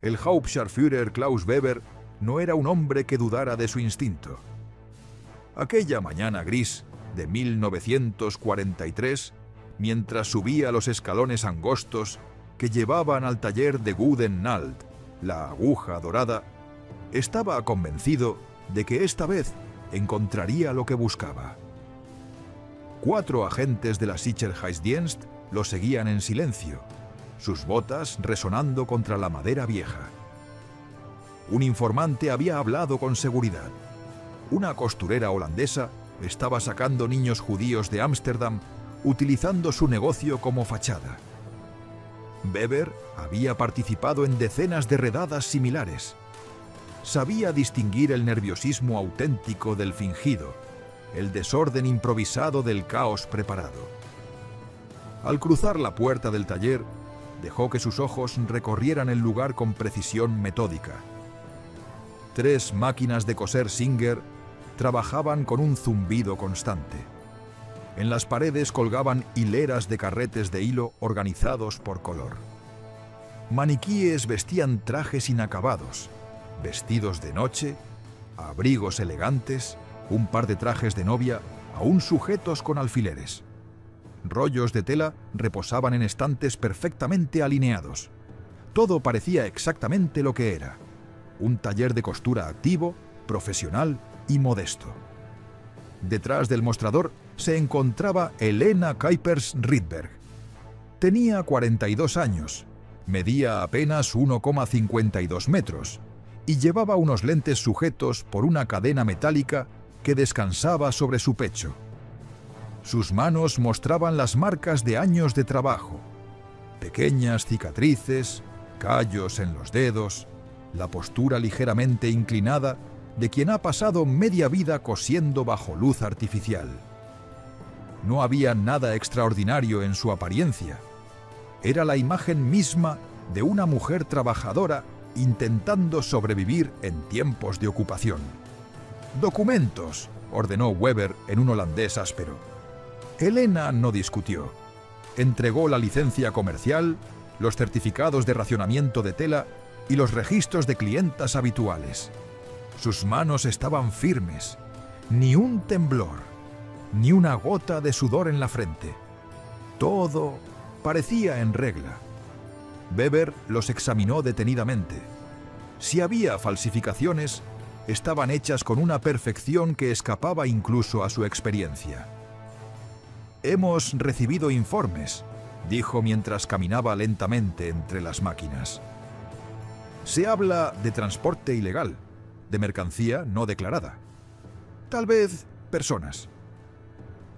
El Hauptscharführer Klaus Weber no era un hombre que dudara de su instinto. Aquella mañana gris de 1943, mientras subía los escalones angostos que llevaban al taller de Guten Nald, la aguja dorada, estaba convencido de que esta vez encontraría lo que buscaba. 4 agentes de la Sicherheitsdienst lo seguían en silencio, sus botas resonando contra la madera vieja. Un informante había hablado con seguridad. Una costurera holandesa estaba sacando niños judíos de Ámsterdam utilizando su negocio como fachada. Weber había participado en decenas de redadas similares. Sabía distinguir el nerviosismo auténtico del fingido, el desorden improvisado del caos preparado. Al cruzar la puerta del taller, dejó que sus ojos recorrieran el lugar con precisión metódica. 3 máquinas de coser Singer trabajaban con un zumbido constante. En las paredes colgaban hileras de carretes de hilo organizados por color. Maniquíes vestían trajes inacabados, vestidos de noche, abrigos elegantes, un par de trajes de novia, aún sujetos con alfileres. Rollos de tela reposaban en estantes perfectamente alineados. Todo parecía exactamente lo que era: un taller de costura activo, profesional y modesto. Detrás del mostrador se encontraba Helena Kuipers-Rydberg. Tenía 42 años, medía apenas 1,52 metros y llevaba unos lentes sujetos por una cadena metálica que descansaba sobre su pecho. Sus manos mostraban las marcas de años de trabajo, pequeñas cicatrices, callos en los dedos, la postura ligeramente inclinada de quien ha pasado media vida cosiendo bajo luz artificial. No había nada extraordinario en su apariencia. Era la imagen misma de una mujer trabajadora intentando sobrevivir en tiempos de ocupación. «Documentos», ordenó Weber en un holandés áspero. Helena no discutió. Entregó la licencia comercial, los certificados de racionamiento de tela y los registros de clientas habituales. Sus manos estaban firmes, ni un temblor, ni una gota de sudor en la frente. Todo parecía en regla. Weber los examinó detenidamente. Si había falsificaciones, estaban hechas con una perfección que escapaba incluso a su experiencia. «Hemos recibido informes», dijo mientras caminaba lentamente entre las máquinas. «Se habla de transporte ilegal, de mercancía no declarada. Tal vez personas».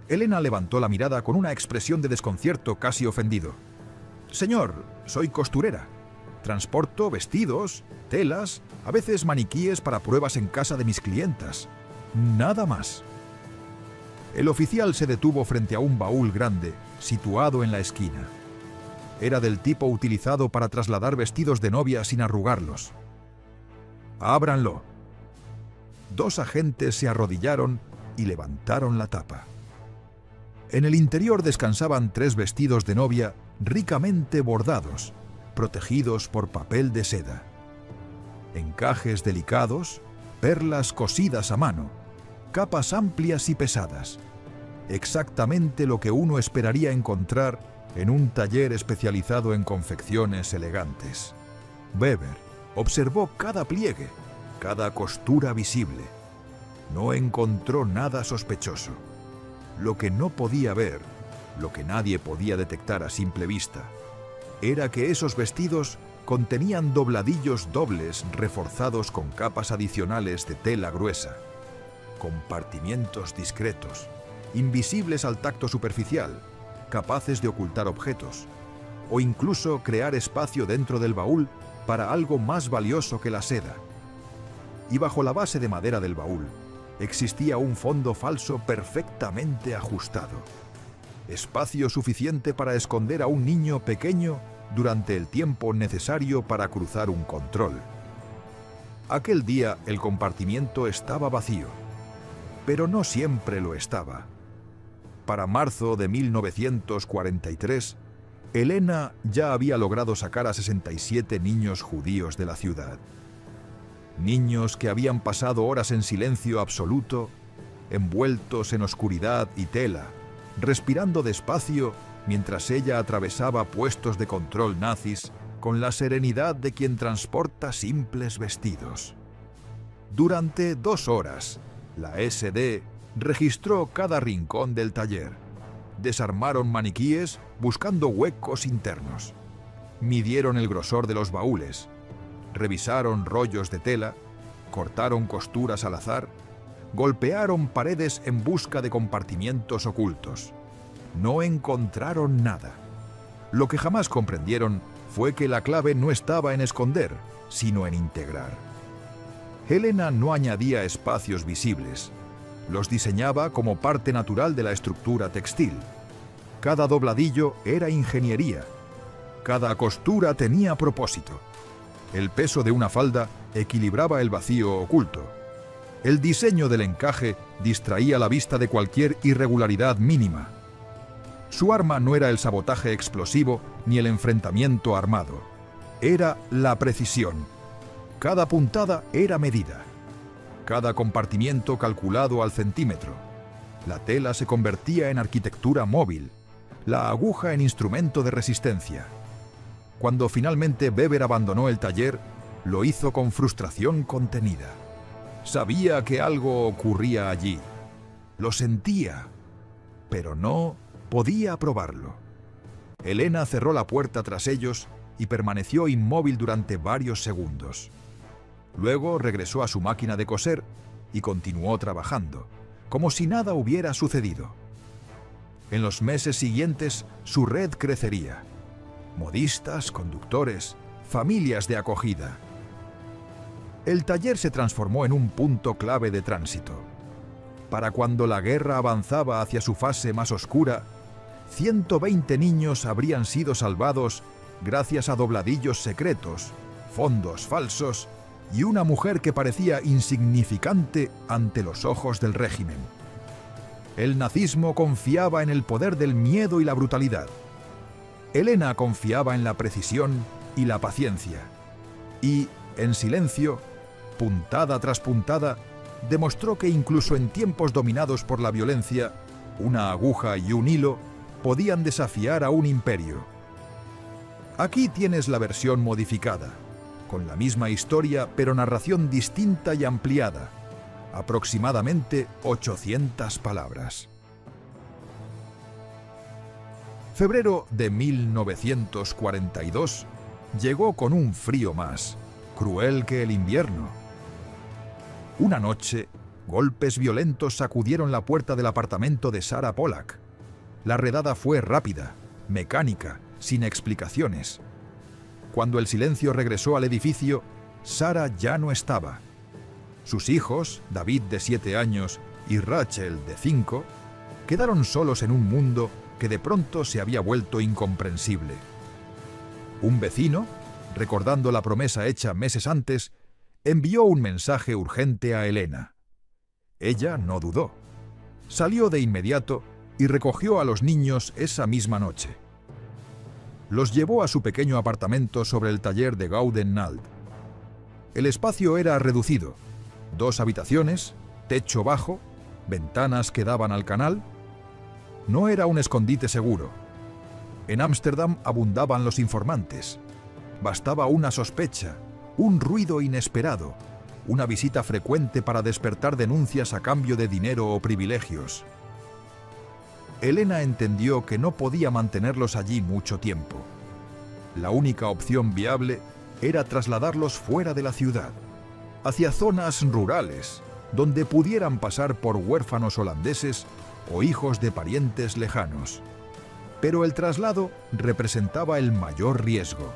Helena levantó la mirada con una expresión de desconcierto casi ofendido. «Señor, soy costurera. Transporto vestidos, telas, a veces maniquíes para pruebas en casa de mis clientas. Nada más». El oficial se detuvo frente a un baúl grande, situado en la esquina. Era del tipo utilizado para trasladar vestidos de novia sin arrugarlos. «Ábranlo». 2 agentes se arrodillaron y levantaron la tapa. En el interior descansaban 3 vestidos de novia ricamente bordados, protegidos por papel de seda. Encajes delicados, perlas cosidas a mano, capas amplias y pesadas. Exactamente lo que uno esperaría encontrar en un taller especializado en confecciones elegantes. Weber observó cada pliegue, cada costura visible. No encontró nada sospechoso. Lo que no podía ver, lo que nadie podía detectar a simple vista, era que esos vestidos contenían dobladillos dobles reforzados con capas adicionales de tela gruesa, compartimientos discretos, invisibles al tacto superficial, capaces de ocultar objetos, o incluso crear espacio dentro del baúl para algo más valioso que la seda. Y bajo la base de madera del baúl existía un fondo falso perfectamente ajustado. Espacio suficiente para esconder a un niño pequeño durante el tiempo necesario para cruzar un control. Aquel día el compartimiento estaba vacío, pero no siempre lo estaba. Para marzo de 1943, Elena ya había logrado sacar a 67 niños judíos de la ciudad. Niños que habían pasado horas en silencio absoluto, envueltos en oscuridad y tela, respirando despacio mientras ella atravesaba puestos de control nazis con la serenidad de quien transporta simples vestidos. Durante 2 horas, la SD registró cada rincón del taller. Desarmaron maniquíes buscando huecos internos. Midieron el grosor de los baúles. Revisaron rollos de tela. Cortaron costuras al azar. Golpearon paredes en busca de compartimientos ocultos. No encontraron nada. Lo que jamás comprendieron fue que la clave no estaba en esconder, sino en integrar. Elena no añadía espacios visibles. Los diseñaba como parte natural de la estructura textil. Cada dobladillo era ingeniería. Cada costura tenía propósito. El peso de una falda equilibraba el vacío oculto. El diseño del encaje distraía la vista de cualquier irregularidad mínima. Su arma no era el sabotaje explosivo ni el enfrentamiento armado. Era la precisión. Cada puntada era medida. Cada compartimiento calculado al centímetro. La tela se convertía en arquitectura móvil, la aguja en instrumento de resistencia. Cuando finalmente Weber abandonó el taller, lo hizo con frustración contenida. Sabía que algo ocurría allí. Lo sentía, pero no podía probarlo. Elena cerró la puerta tras ellos y permaneció inmóvil durante varios segundos. Luego regresó a su máquina de coser y continuó trabajando, como si nada hubiera sucedido. En los meses siguientes, su red crecería. Modistas, conductores, familias de acogida. El taller se transformó en un punto clave de tránsito. Para cuando la guerra avanzaba hacia su fase más oscura, 120 niños habrían sido salvados gracias a dobladillos secretos, fondos falsos y una mujer que parecía insignificante ante los ojos del régimen. El nazismo confiaba en el poder del miedo y la brutalidad. Elena confiaba en la precisión y la paciencia. Y, en silencio, puntada tras puntada, demostró que incluso en tiempos dominados por la violencia, una aguja y un hilo podían desafiar a un imperio. Aquí tienes la versión modificada, con la misma historia pero narración distinta y ampliada, aproximadamente 800 palabras. Febrero de 1942 llegó con un frío más, cruel que el invierno. Una noche, golpes violentos sacudieron la puerta del apartamento de Sarah Pollack. La redada fue rápida, mecánica, sin explicaciones. Cuando el silencio regresó al edificio, Sarah ya no estaba. Sus hijos, David de 7 años y Rachel de 5, quedaron solos en un mundo que de pronto se había vuelto incomprensible. Un vecino, recordando la promesa hecha meses antes, envió un mensaje urgente a Elena. Ella no dudó. Salió de inmediato y recogió a los niños esa misma noche. Los llevó a su pequeño apartamento sobre el taller de Gauden-Nald. El espacio era reducido: 2 habitaciones, techo bajo, ventanas que daban al canal. No era un escondite seguro. En Ámsterdam abundaban los informantes. Bastaba una sospecha, un ruido inesperado, una visita frecuente para despertar denuncias a cambio de dinero o privilegios. Elena entendió que no podía mantenerlos allí mucho tiempo. La única opción viable era trasladarlos fuera de la ciudad, hacia zonas rurales, donde pudieran pasar por huérfanos holandeses o hijos de parientes lejanos. Pero el traslado representaba el mayor riesgo.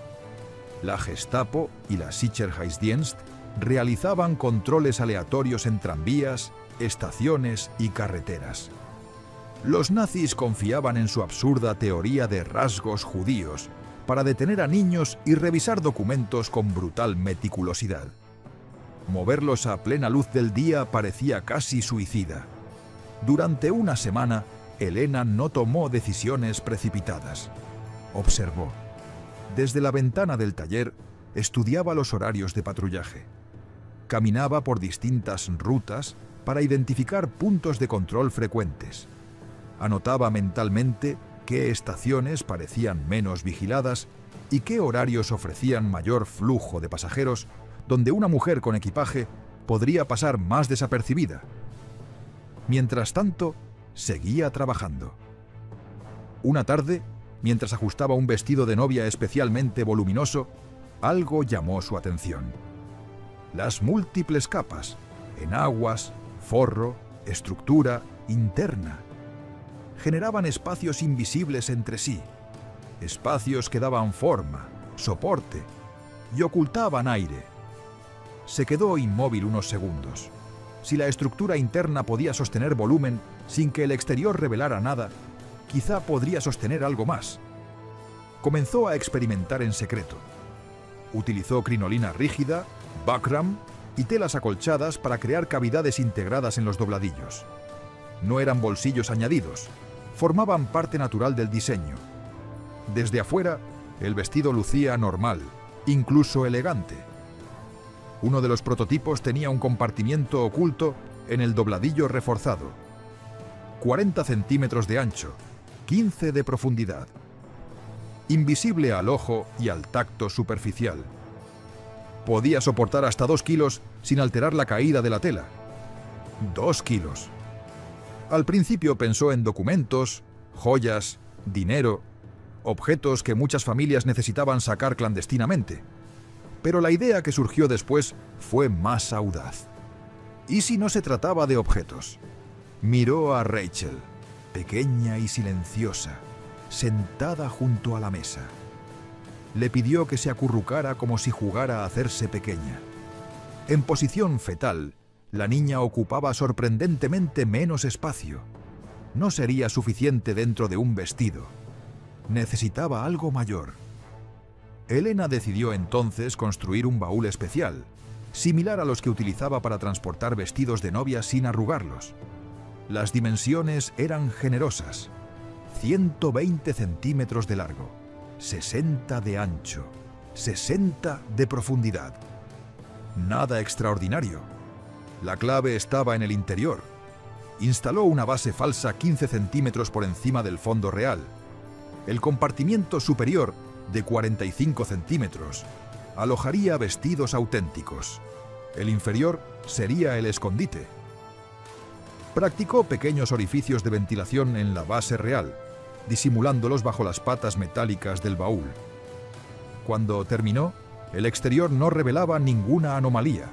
La Gestapo y la Sicherheitsdienst realizaban controles aleatorios en tranvías, estaciones y carreteras. Los nazis confiaban en su absurda teoría de rasgos judíos para detener a niños y revisar documentos con brutal meticulosidad. Moverlos a plena luz del día parecía casi suicida. Durante una semana, Elena no tomó decisiones precipitadas. observó. Desde la ventana del taller estudiaba los horarios de patrullaje. Caminaba por distintas rutas para identificar puntos de control frecuentes. Anotaba mentalmente qué estaciones parecían menos vigiladas y qué horarios ofrecían mayor flujo de pasajeros, donde una mujer con equipaje podría pasar más desapercibida. Mientras tanto, seguía trabajando. Una tarde, mientras ajustaba un vestido de novia especialmente voluminoso, algo llamó su atención. Las múltiples capas, enaguas, forro, estructura, interna, generaban espacios invisibles entre sí, espacios que daban forma, soporte y ocultaban aire. Se quedó inmóvil unos segundos. Si la estructura interna podía sostener volumen sin que el exterior revelara nada, quizá podría sostener algo más. Comenzó a experimentar en secreto. Utilizó crinolina rígida, buckram y telas acolchadas para crear cavidades integradas en los dobladillos. No eran bolsillos añadidos, formaban parte natural del diseño. Desde afuera, el vestido lucía normal, incluso elegante. Uno de los prototipos tenía un compartimiento oculto en el dobladillo reforzado. 40 centímetros de ancho, 15 de profundidad. Invisible al ojo y al tacto superficial. Podía soportar hasta 2 kilos sin alterar la caída de la tela. 2 kilos. Al principio pensó en documentos, joyas, dinero, objetos que muchas familias necesitaban sacar clandestinamente. Pero la idea que surgió después fue más audaz. ¿Y si no se trataba de objetos? Miró a Rachel, pequeña y silenciosa, sentada junto a la mesa. Le pidió que se acurrucara como si jugara a hacerse pequeña. En posición fetal, la niña ocupaba sorprendentemente menos espacio. No sería suficiente dentro de un vestido. Necesitaba algo mayor. Elena decidió entonces construir un baúl especial, similar a los que utilizaba para transportar vestidos de novia sin arrugarlos. Las dimensiones eran generosas: 120 centímetros de largo, 60 de ancho, 60 de profundidad. Nada extraordinario. La clave estaba en el interior. Instaló una base falsa 15 centímetros por encima del fondo real. El compartimiento superior, de 45 centímetros, alojaría vestidos auténticos. El inferior sería el escondite. Practicó pequeños orificios de ventilación en la base real, disimulándolos bajo las patas metálicas del baúl. Cuando terminó, el exterior no revelaba ninguna anomalía.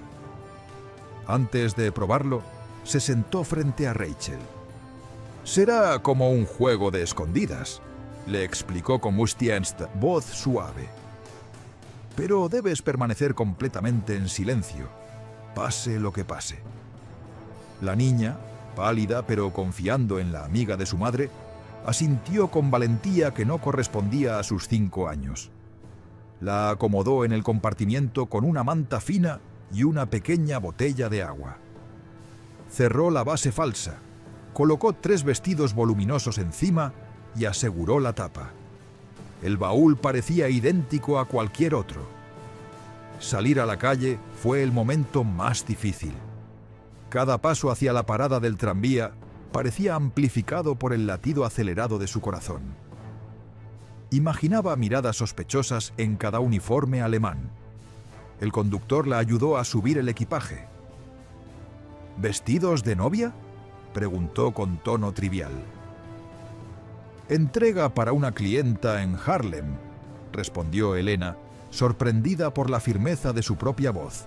Antes de probarlo, se sentó frente a Rachel. «Será como un juego de escondidas», le explicó con voz suave. «Pero debes permanecer completamente en silencio, pase lo que pase». La niña, pálida pero confiando en la amiga de su madre, asintió con valentía que no correspondía a sus 5 años. La acomodó en el compartimiento con una manta fina y una pequeña botella de agua. Cerró la base falsa, colocó 3 vestidos voluminosos encima y aseguró la tapa. El baúl parecía idéntico a cualquier otro. Salir a la calle fue el momento más difícil. Cada paso hacia la parada del tranvía parecía amplificado por el latido acelerado de su corazón. Imaginaba miradas sospechosas en cada uniforme alemán. El conductor la ayudó a subir el equipaje. «¿Vestidos de novia?», preguntó con tono trivial. «Entrega para una clienta en Harlem», respondió Elena, sorprendida por la firmeza de su propia voz.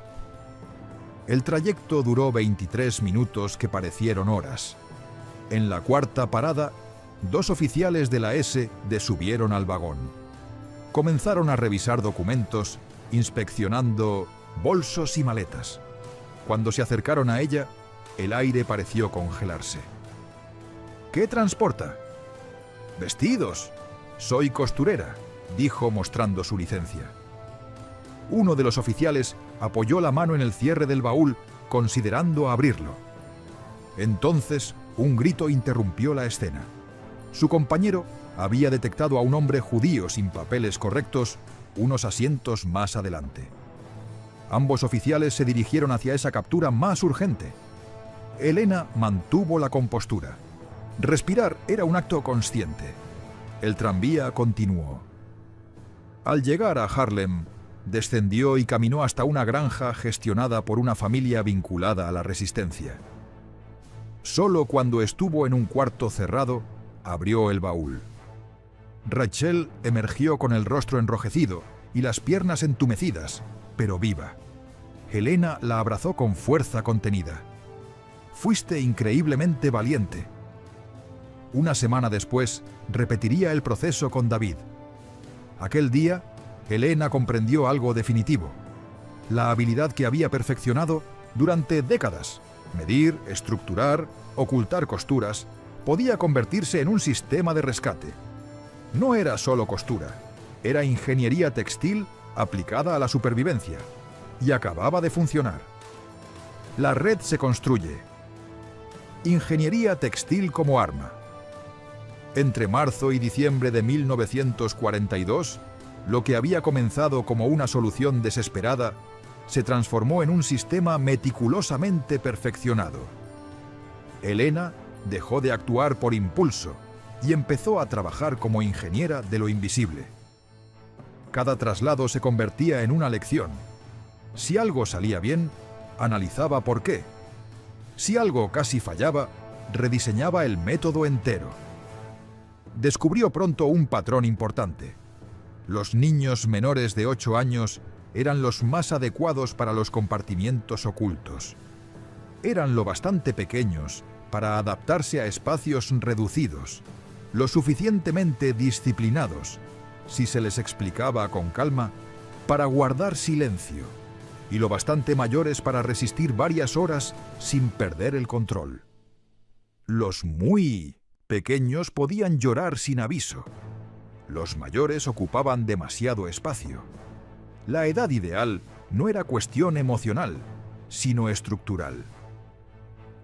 El trayecto duró 23 minutos que parecieron horas. En la cuarta parada, 2 oficiales de la S desubieron al vagón. Comenzaron a revisar documentos, inspeccionando bolsos y maletas. Cuando se acercaron a ella, el aire pareció congelarse. «¿Qué transporta?» «Vestidos. Soy costurera», dijo mostrando su licencia. Uno de los oficiales apoyó la mano en el cierre del baúl, considerando abrirlo. Entonces, un grito interrumpió la escena. Su compañero había detectado a un hombre judío sin papeles correctos unos asientos más adelante. Ambos oficiales se dirigieron hacia esa captura más urgente. Elena mantuvo la compostura. Respirar era un acto consciente. El tranvía continuó. Al llegar a Haarlem, descendió y caminó hasta una granja gestionada por una familia vinculada a la resistencia. Solo cuando estuvo en un cuarto cerrado, abrió el baúl. Rachel emergió con el rostro enrojecido y las piernas entumecidas, pero viva. Elena la abrazó con fuerza contenida. «Fuiste increíblemente valiente». Una semana después, repetiría el proceso con David. Aquel día, Elena comprendió algo definitivo: la habilidad que había perfeccionado durante décadas. Medir, estructurar, ocultar costuras, podía convertirse en un sistema de rescate. No era solo costura, era ingeniería textil aplicada a la supervivencia, y acababa de funcionar. La red se construye. Ingeniería textil como arma. Entre marzo y diciembre de 1942, lo que había comenzado como una solución desesperada se transformó en un sistema meticulosamente perfeccionado. Elena dejó de actuar por impulso y empezó a trabajar como ingeniera de lo invisible. Cada traslado se convertía en una lección. Si algo salía bien, analizaba por qué. Si algo casi fallaba, rediseñaba el método entero. Descubrió pronto un patrón importante. Los niños menores de 8 años eran los más adecuados para los compartimientos ocultos. Eran lo bastante pequeños para adaptarse a espacios reducidos, lo suficientemente disciplinados, si se les explicaba con calma, para guardar silencio, y lo bastante mayores para resistir varias horas sin perder el control. Los muy pequeños podían llorar sin aviso. Los mayores ocupaban demasiado espacio. La edad ideal no era cuestión emocional, sino estructural.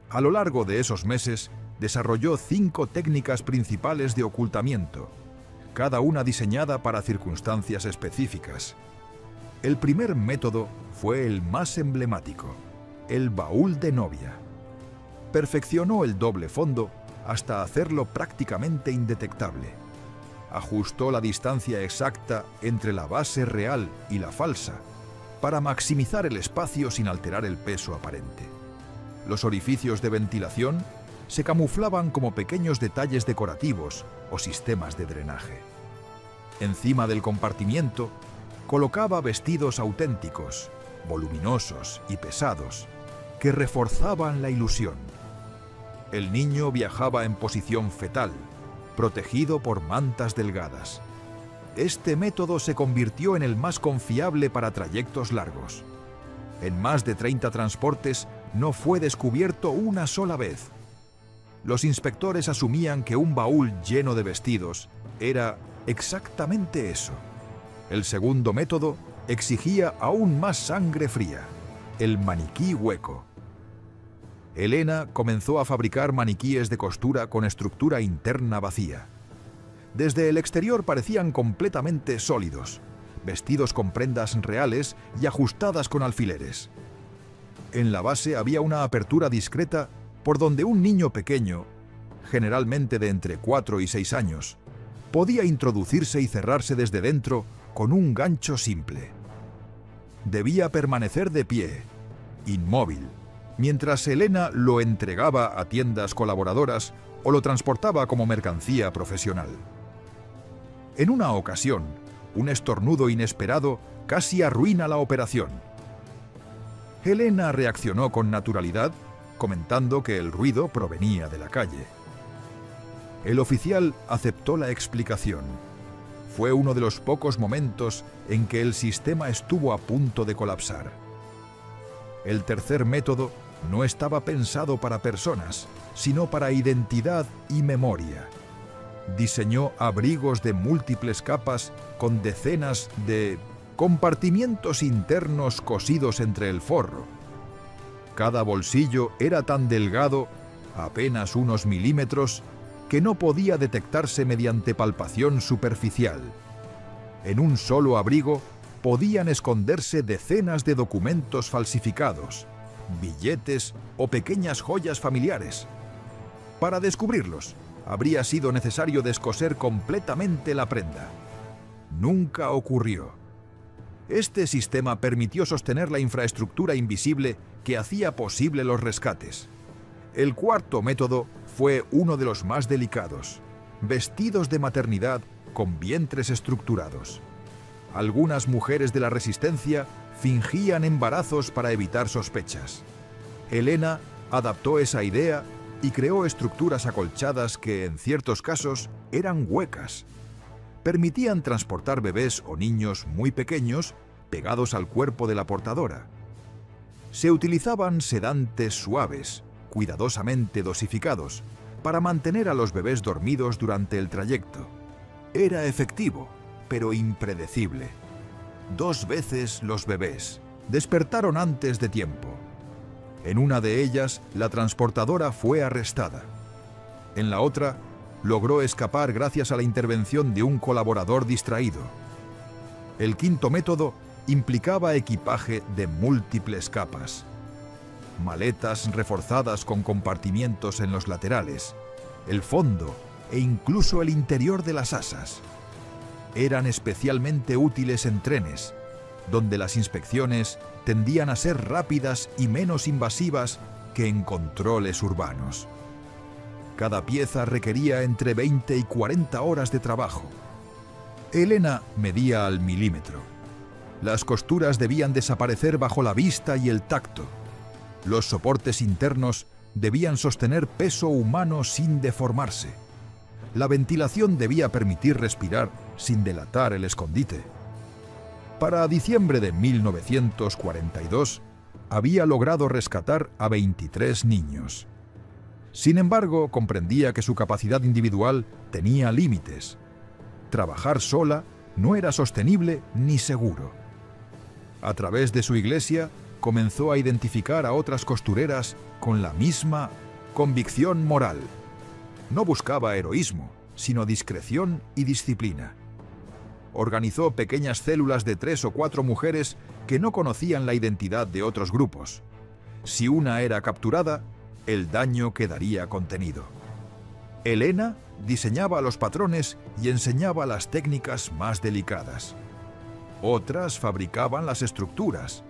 A lo largo de esos meses, desarrolló 5 técnicas principales de ocultamiento, cada una diseñada para circunstancias específicas. El primer método fue el más emblemático, el baúl de novia. Perfeccionó el doble fondo hasta hacerlo prácticamente indetectable. Ajustó la distancia exacta entre la base real y la falsa para maximizar el espacio sin alterar el peso aparente. Los orificios de ventilación se camuflaban como pequeños detalles decorativos o sistemas de drenaje. Encima del compartimiento, colocaba vestidos auténticos, voluminosos y pesados, que reforzaban la ilusión. El niño viajaba en posición fetal, protegido por mantas delgadas. Este método se convirtió en el más confiable para trayectos largos. En más de 30 transportes no fue descubierto una sola vez. Los inspectores asumían que un baúl lleno de vestidos era exactamente eso. El segundo método exigía aún más sangre fría, el maniquí hueco. Elena comenzó a fabricar maniquíes de costura con estructura interna vacía. Desde el exterior parecían completamente sólidos, vestidos con prendas reales y ajustadas con alfileres. En la base había una apertura discreta por donde un niño pequeño, generalmente de entre 4 y 6 años, podía introducirse y cerrarse desde dentro con un gancho simple. Debía permanecer de pie, inmóvil, mientras Elena lo entregaba a tiendas colaboradoras o lo transportaba como mercancía profesional. En una ocasión, un estornudo inesperado casi arruina la operación. Elena reaccionó con naturalidad, comentando que el ruido provenía de la calle. El oficial aceptó la explicación. Fue uno de los pocos momentos en que el sistema estuvo a punto de colapsar. El tercer método no estaba pensado para personas, sino para identidad y memoria. Diseñó abrigos de múltiples capas con decenas de compartimientos internos cosidos entre el forro. Cada bolsillo era tan delgado, apenas unos milímetros, que no podía detectarse mediante palpación superficial. En un solo abrigo podían esconderse decenas de documentos falsificados, billetes o pequeñas joyas familiares. Para descubrirlos, habría sido necesario descoser completamente la prenda. Nunca ocurrió. Este sistema permitió sostener la infraestructura invisible que hacía posible los rescates. El cuarto método fue uno de los más delicados: vestidos de maternidad con vientres estructurados. Algunas mujeres de la Resistencia fingían embarazos para evitar sospechas. Elena adaptó esa idea y creó estructuras acolchadas que, en ciertos casos, eran huecas. Permitían transportar bebés o niños muy pequeños pegados al cuerpo de la portadora. Se utilizaban sedantes suaves, cuidadosamente dosificados, para mantener a los bebés dormidos durante el trayecto. Era efectivo, pero impredecible. 2 veces los bebés despertaron antes de tiempo. En una de ellas, la transportadora fue arrestada. En la otra, logró escapar gracias a la intervención de un colaborador distraído. El quinto método implicaba equipaje de múltiples capas. Maletas reforzadas con compartimientos en los laterales, el fondo e incluso el interior de las asas. Eran especialmente útiles en trenes, donde las inspecciones tendían a ser rápidas y menos invasivas que en controles urbanos. Cada pieza requería entre 20 y 40 horas de trabajo. Elena medía al milímetro. Las costuras debían desaparecer bajo la vista y el tacto. Los soportes internos debían sostener peso humano sin deformarse. La ventilación debía permitir respirar sin delatar el escondite. Para diciembre de 1942, había logrado rescatar a 23 niños. Sin embargo, comprendía que su capacidad individual tenía límites. Trabajar sola no era sostenible ni seguro. A través de su iglesia, comenzó a identificar a otras costureras con la misma convicción moral. No buscaba heroísmo, sino discreción y disciplina. Organizó pequeñas células de 3 o 4 mujeres que no conocían la identidad de otros grupos. Si una era capturada, el daño quedaría contenido. Elena diseñaba los patrones y enseñaba las técnicas más delicadas. Otras fabricaban las estructuras.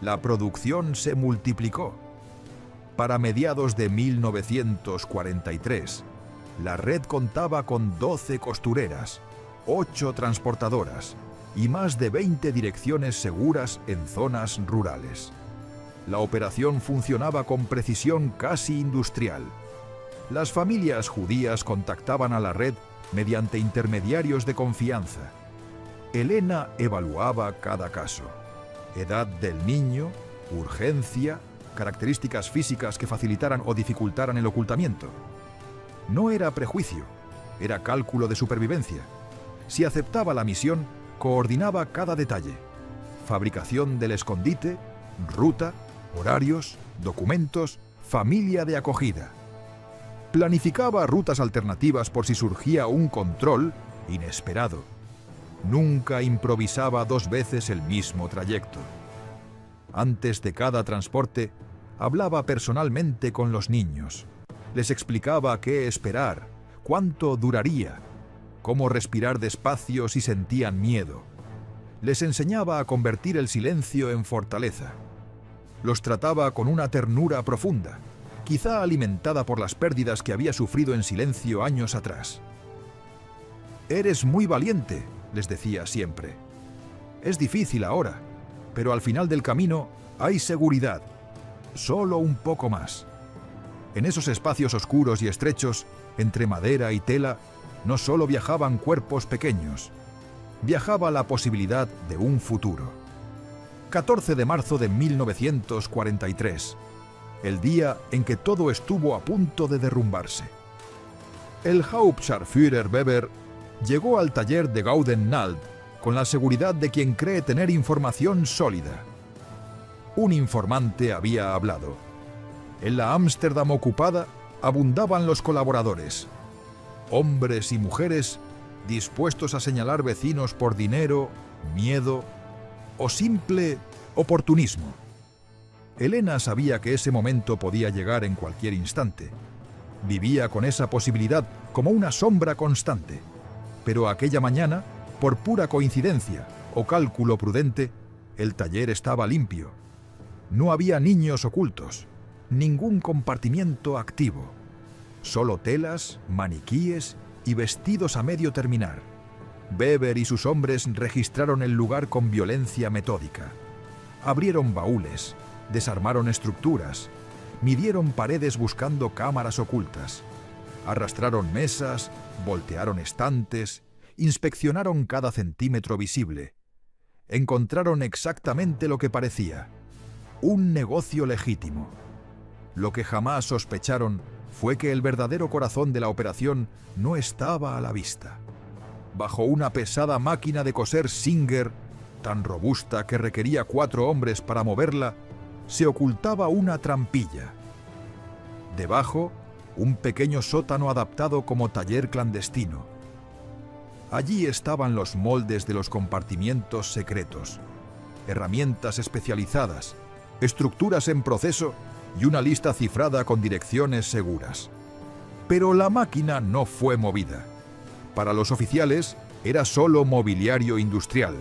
La producción se multiplicó. Para mediados de 1943, la red contaba con 12 costureras, 8 transportadoras y más de 20 direcciones seguras en zonas rurales. La operación funcionaba con precisión casi industrial. Las familias judías contactaban a la red mediante intermediarios de confianza. Elena evaluaba cada caso: edad del niño, urgencia, características físicas que facilitaran o dificultaran el ocultamiento. No era prejuicio, era cálculo de supervivencia. Si aceptaba la misión, coordinaba cada detalle: fabricación del escondite, ruta, horarios, documentos, familia de acogida. Planificaba rutas alternativas por si surgía un control inesperado. Nunca improvisaba 2 veces el mismo trayecto. Antes de cada transporte, hablaba personalmente con los niños. Les explicaba qué esperar, cuánto duraría, cómo respirar despacio si sentían miedo. Les enseñaba a convertir el silencio en fortaleza. Los trataba con una ternura profunda, quizá alimentada por las pérdidas que había sufrido en silencio años atrás. «Eres muy valiente», les decía siempre. «Es difícil ahora, pero al final del camino hay seguridad. Solo un poco más». En esos espacios oscuros y estrechos, entre madera y tela, no solo viajaban cuerpos pequeños, viajaba la posibilidad de un futuro. 14 de marzo de 1943, el día en que todo estuvo a punto de derrumbarse. El Hauptscharführer Weber llegó al taller de Gaudenwald con la seguridad de quien cree tener información sólida. Un informante había hablado. En la Ámsterdam ocupada abundaban los colaboradores. hombres y mujeres dispuestos a señalar vecinos por dinero, miedo o simple oportunismo. Elena sabía que ese momento podía llegar en cualquier instante. Vivía con esa posibilidad como una sombra constante. Pero aquella mañana, por pura coincidencia o cálculo prudente, el taller estaba limpio. No había niños ocultos, ningún compartimiento activo. Solo telas, maniquíes y vestidos a medio terminar. Weber y sus hombres registraron el lugar con violencia metódica. Abrieron baúles, desarmaron estructuras, midieron paredes buscando cámaras ocultas. Arrastraron mesas, voltearon estantes, inspeccionaron cada centímetro visible. Encontraron exactamente lo que parecía: un negocio legítimo. Lo que jamás sospecharon fue que el verdadero corazón de la operación no estaba a la vista. Bajo una pesada máquina de coser Singer, tan robusta que requería 4 hombres para moverla, se ocultaba una trampilla. Debajo, un pequeño sótano adaptado como taller clandestino. Allí estaban los moldes de los compartimientos secretos, herramientas especializadas, estructuras en proceso y una lista cifrada con direcciones seguras. Pero la máquina no fue movida. Para los oficiales era solo mobiliario industrial.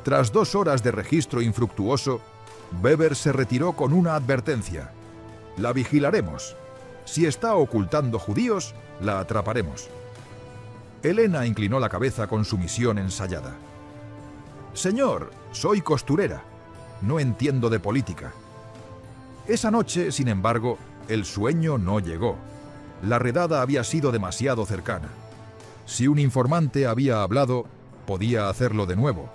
Tras 2 horas de registro infructuoso, Weber se retiró con una advertencia: la vigilaremos. Si está ocultando judíos, la atraparemos. Elena inclinó la cabeza con sumisión ensayada. Señor, soy costurera. No entiendo de política. Esa noche, sin embargo, el sueño no llegó. La redada había sido demasiado cercana. Si un informante había hablado, podía hacerlo de nuevo.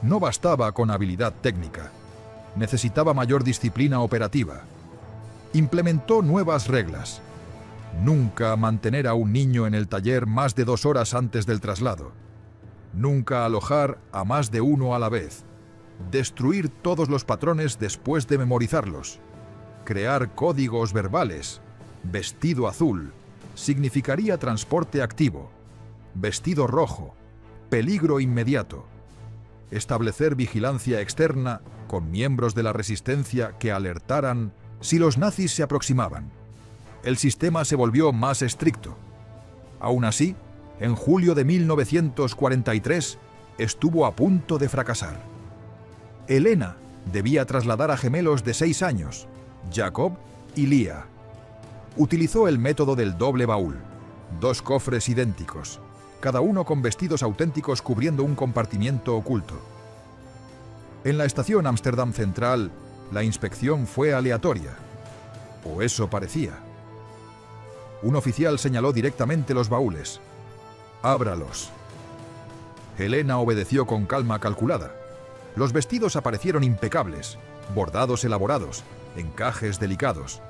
No bastaba con habilidad técnica. Necesitaba mayor disciplina operativa. Implementó nuevas reglas. Nunca mantener a un niño en el taller más de 2 horas antes del traslado. Nunca alojar a más de uno a la vez. Destruir todos los patrones después de memorizarlos. Crear códigos verbales. Vestido azul significaría transporte activo. Vestido rojo, peligro inmediato. Establecer vigilancia externa con miembros de la resistencia que alertaran si los nazis se aproximaban. El sistema se volvió más estricto. Aún así, en julio de 1943 estuvo a punto de fracasar. Elena debía trasladar a gemelos de 6 años, Jacob y Lia. Utilizó el método del doble baúl, 2 cofres idénticos, cada uno con vestidos auténticos cubriendo un compartimiento oculto. En la estación Ámsterdam Central, la inspección fue aleatoria, o eso parecía. Un oficial señaló directamente los baúles. «Ábralos». Elena obedeció con calma calculada. Los vestidos aparecieron impecables, bordados elaborados, encajes delicados.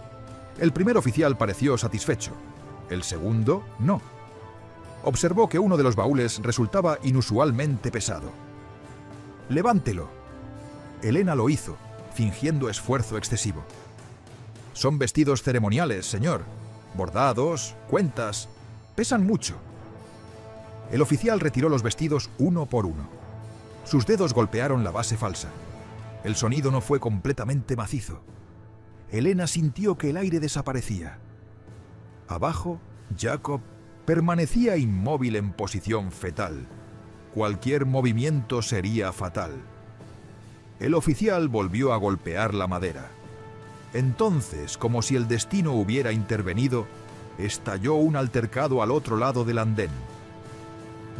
El primer oficial pareció satisfecho, el segundo no. Observó que uno de los baúles resultaba inusualmente pesado. «Levántelo». Elena lo hizo, fingiendo esfuerzo excesivo. «Son vestidos ceremoniales, señor. Bordados, cuentas. Pesan mucho». El oficial retiró los vestidos uno por uno. Sus dedos golpearon la base falsa. El sonido no fue completamente macizo. Elena sintió que el aire desaparecía. Abajo, Jacob permanecía inmóvil en posición fetal. Cualquier movimiento sería fatal. El oficial volvió a golpear la madera. Entonces, como si el destino hubiera intervenido, estalló un altercado al otro lado del andén.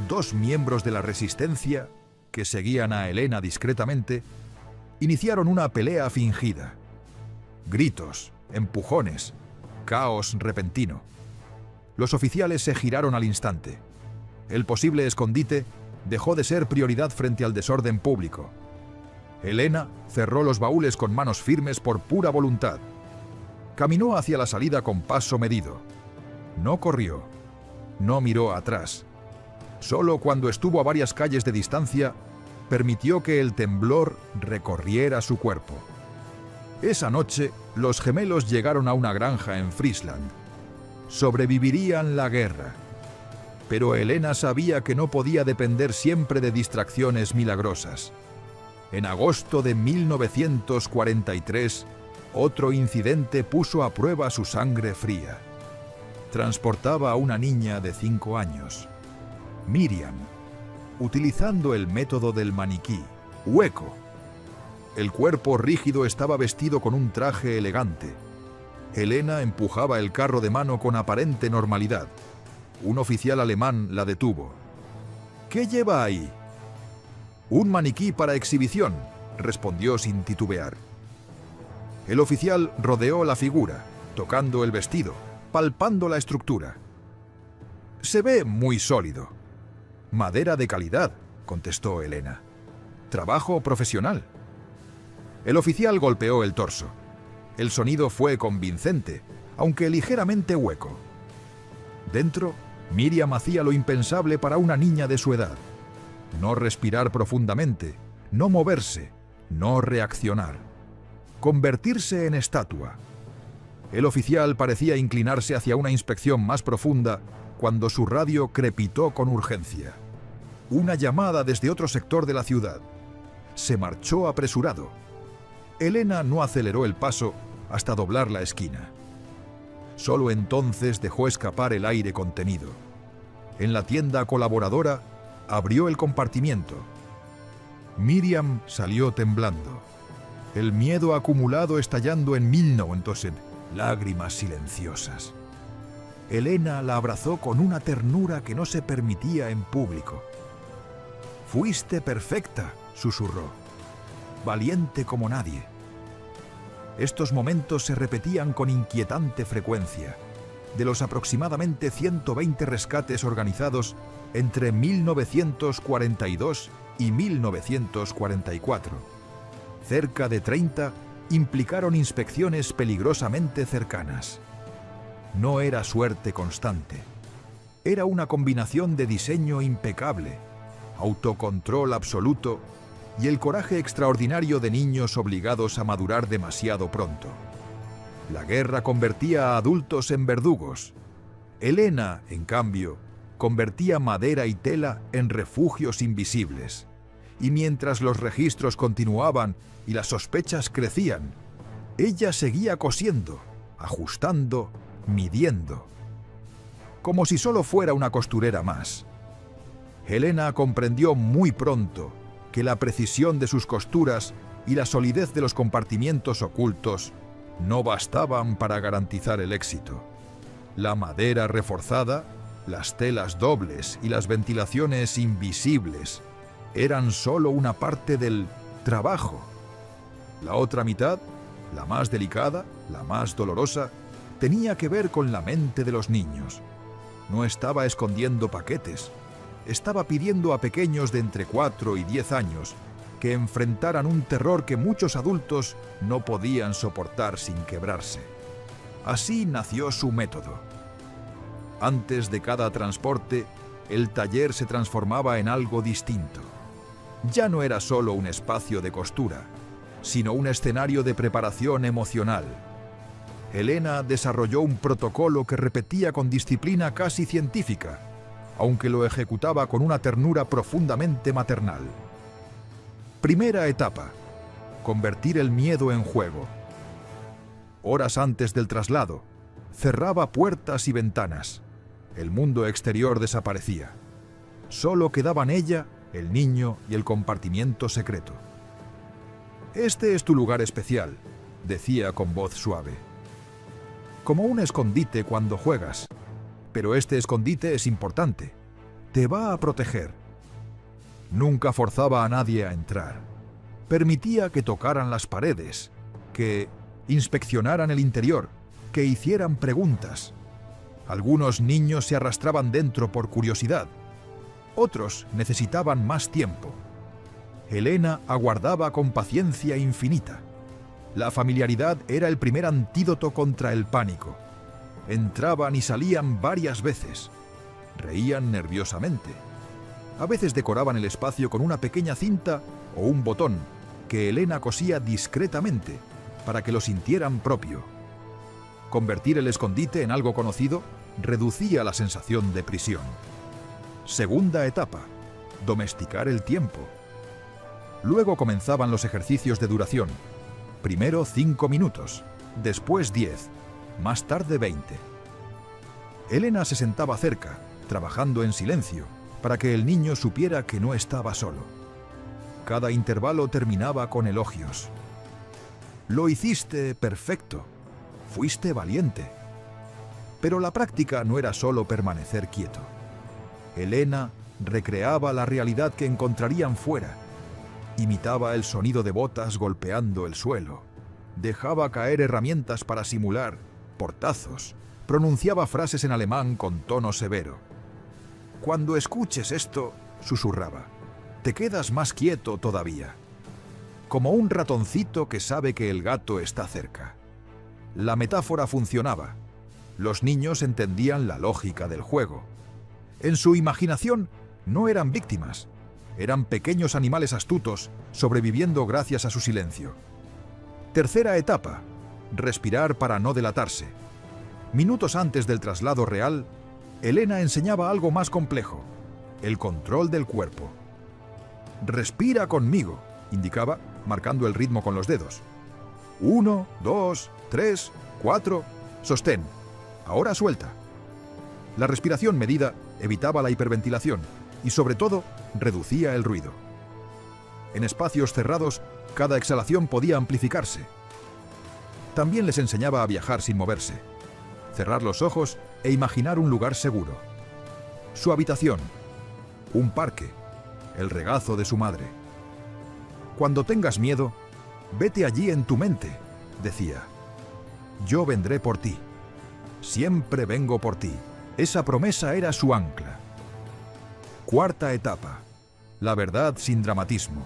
2 miembros de la resistencia, que seguían a Elena discretamente, iniciaron una pelea fingida. Gritos, empujones, caos repentino. Los oficiales se giraron al instante. El posible escondite dejó de ser prioridad frente al desorden público. Elena cerró los baúles con manos firmes por pura voluntad. Caminó hacia la salida con paso medido. No corrió. No miró atrás. Solo cuando estuvo a varias calles de distancia, permitió que el temblor recorriera su cuerpo. Esa noche, los gemelos llegaron a una granja en Friesland. Sobrevivirían la guerra. Pero Elena sabía que no podía depender siempre de distracciones milagrosas. En agosto de 1943, otro incidente puso a prueba su sangre fría. Transportaba a una niña de 5 años, Miriam, utilizando el método del maniquí, hueco. El cuerpo rígido estaba vestido con un traje elegante. Elena empujaba el carro de mano con aparente normalidad. Un oficial alemán la detuvo. «¿Qué lleva ahí?» «Un maniquí para exhibición», respondió sin titubear. El oficial rodeó la figura, tocando el vestido, palpando la estructura. «Se ve muy sólido». «Madera de calidad», contestó Elena. «Trabajo profesional». El oficial golpeó el torso. El sonido fue convincente, aunque ligeramente hueco. Dentro, Miriam hacía lo impensable para una niña de su edad. No respirar profundamente, no moverse, no reaccionar. Convertirse en estatua. El oficial parecía inclinarse hacia una inspección más profunda cuando su radio crepitó con urgencia. Una llamada desde otro sector de la ciudad. Se marchó apresurado. Elena no aceleró el paso hasta doblar la esquina. Solo entonces dejó escapar el aire contenido. En la tienda colaboradora, abrió el compartimiento. Miriam salió temblando, el miedo acumulado estallando en lágrimas silenciosas. Elena la abrazó con una ternura que no se permitía en público. «Fuiste perfecta», susurró, «valiente como nadie». Estos momentos se repetían con inquietante frecuencia. De los aproximadamente 120 rescates organizados entre 1942 y 1944, cerca de 30 implicaron inspecciones peligrosamente cercanas. No era suerte constante. Era una combinación de diseño impecable, autocontrol absoluto y el coraje extraordinario de niños obligados a madurar demasiado pronto. La guerra convertía a adultos en verdugos. Elena, en cambio, convertía madera y tela en refugios invisibles. Y mientras los registros continuaban y las sospechas crecían, ella seguía cosiendo, ajustando, midiendo. Como si solo fuera una costurera más. Elena comprendió muy pronto que la precisión de sus costuras y la solidez de los compartimientos ocultos no bastaban para garantizar el éxito. La madera reforzada, las telas dobles y las ventilaciones invisibles eran solo una parte del trabajo. La otra mitad, la más delicada, la más dolorosa, tenía que ver con la mente de los niños. No estaba escondiendo paquetes. Estaba pidiendo a pequeños de entre 4 y 10 años que enfrentaran un terror que muchos adultos no podían soportar sin quebrarse. Así nació su método. Antes de cada transporte, el taller se transformaba en algo distinto. Ya no era solo un espacio de costura, sino un escenario de preparación emocional. Elena desarrolló un protocolo que repetía con disciplina casi científica, aunque lo ejecutaba con una ternura profundamente maternal. Primera etapa: convertir el miedo en juego. Horas antes del traslado, cerraba puertas y ventanas. El mundo exterior desaparecía. Solo quedaban ella, el niño y el compartimiento secreto. «Este es tu lugar especial», decía con voz suave. «Como un escondite cuando juegas. Pero este escondite es importante. Te va a proteger». Nunca forzaba a nadie a entrar. Permitía que tocaran las paredes, que inspeccionaran el interior, que hicieran preguntas. Algunos niños se arrastraban dentro por curiosidad. Otros necesitaban más tiempo. Elena aguardaba con paciencia infinita. La familiaridad era el primer antídoto contra el pánico. Entraban y salían varias veces. Reían nerviosamente. A veces decoraban el espacio con una pequeña cinta o un botón que Elena cosía discretamente para que lo sintieran propio. Convertir el escondite en algo conocido reducía la sensación de prisión. Segunda etapa: domesticar el tiempo. Luego comenzaban los ejercicios de duración. Primero 5 minutos, después 10, más tarde 20. Elena se sentaba cerca, trabajando en silencio, para que el niño supiera que no estaba solo. Cada intervalo terminaba con elogios. Lo hiciste perfecto. Fuiste valiente. Pero la práctica no era solo permanecer quieto. Elena recreaba la realidad que encontrarían fuera. Imitaba el sonido de botas golpeando el suelo. Dejaba caer herramientas para simular portazos. Pronunciaba frases en alemán con tono severo. Cuando escuches esto, susurraba, te quedas más quieto todavía. Como un ratoncito que sabe que el gato está cerca. La metáfora funcionaba. Los niños entendían la lógica del juego. En su imaginación no eran víctimas. Eran pequeños animales astutos, sobreviviendo gracias a su silencio. Tercera etapa: respirar para no delatarse. Minutos antes del traslado real, Elena enseñaba algo más complejo: el control del cuerpo. Respira conmigo, indicaba, marcando el ritmo con los dedos. 1, 2, 3, 4, sostén. Ahora suelta. La respiración medida evitaba la hiperventilación y, sobre todo, reducía el ruido. En espacios cerrados, cada exhalación podía amplificarse. También les enseñaba a viajar sin moverse, cerrar los ojos e imaginar un lugar seguro. Su habitación, un parque, el regazo de su madre. Cuando tengas miedo, vete allí en tu mente, decía. Yo vendré por ti. Siempre vengo por ti. Esa promesa era su ancla. Cuarta etapa: la verdad sin dramatismo.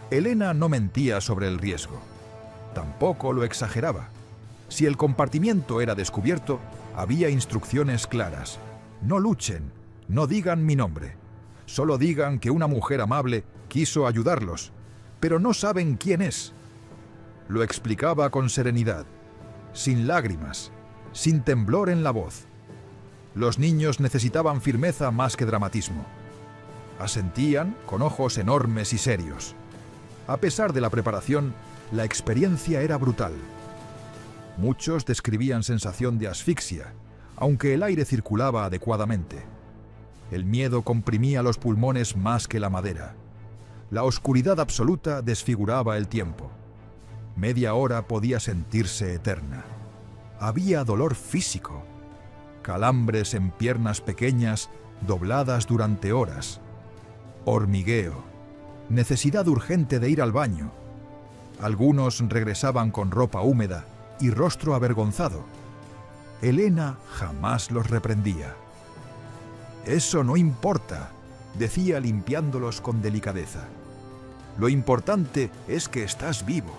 Elena no mentía sobre el riesgo. Tampoco lo exageraba. Si el compartimiento era descubierto, había instrucciones claras. No luchen, no digan mi nombre. Solo digan que una mujer amable quiso ayudarlos, pero no saben quién es. Lo explicaba con serenidad, sin lágrimas, sin temblor en la voz. Los niños necesitaban firmeza más que dramatismo. Asentían con ojos enormes y serios. A pesar de la preparación, la experiencia era brutal. Muchos describían sensación de asfixia, aunque el aire circulaba adecuadamente. El miedo comprimía los pulmones más que la madera. La oscuridad absoluta desfiguraba el tiempo. Media hora podía sentirse eterna. Había dolor físico. Calambres en piernas pequeñas, dobladas durante horas. Hormigueo. Necesidad urgente de ir al baño. Algunos regresaban con ropa húmeda y rostro avergonzado. Elena jamás los reprendía. Eso no importa, decía limpiándolos con delicadeza. Lo importante es que estás vivo.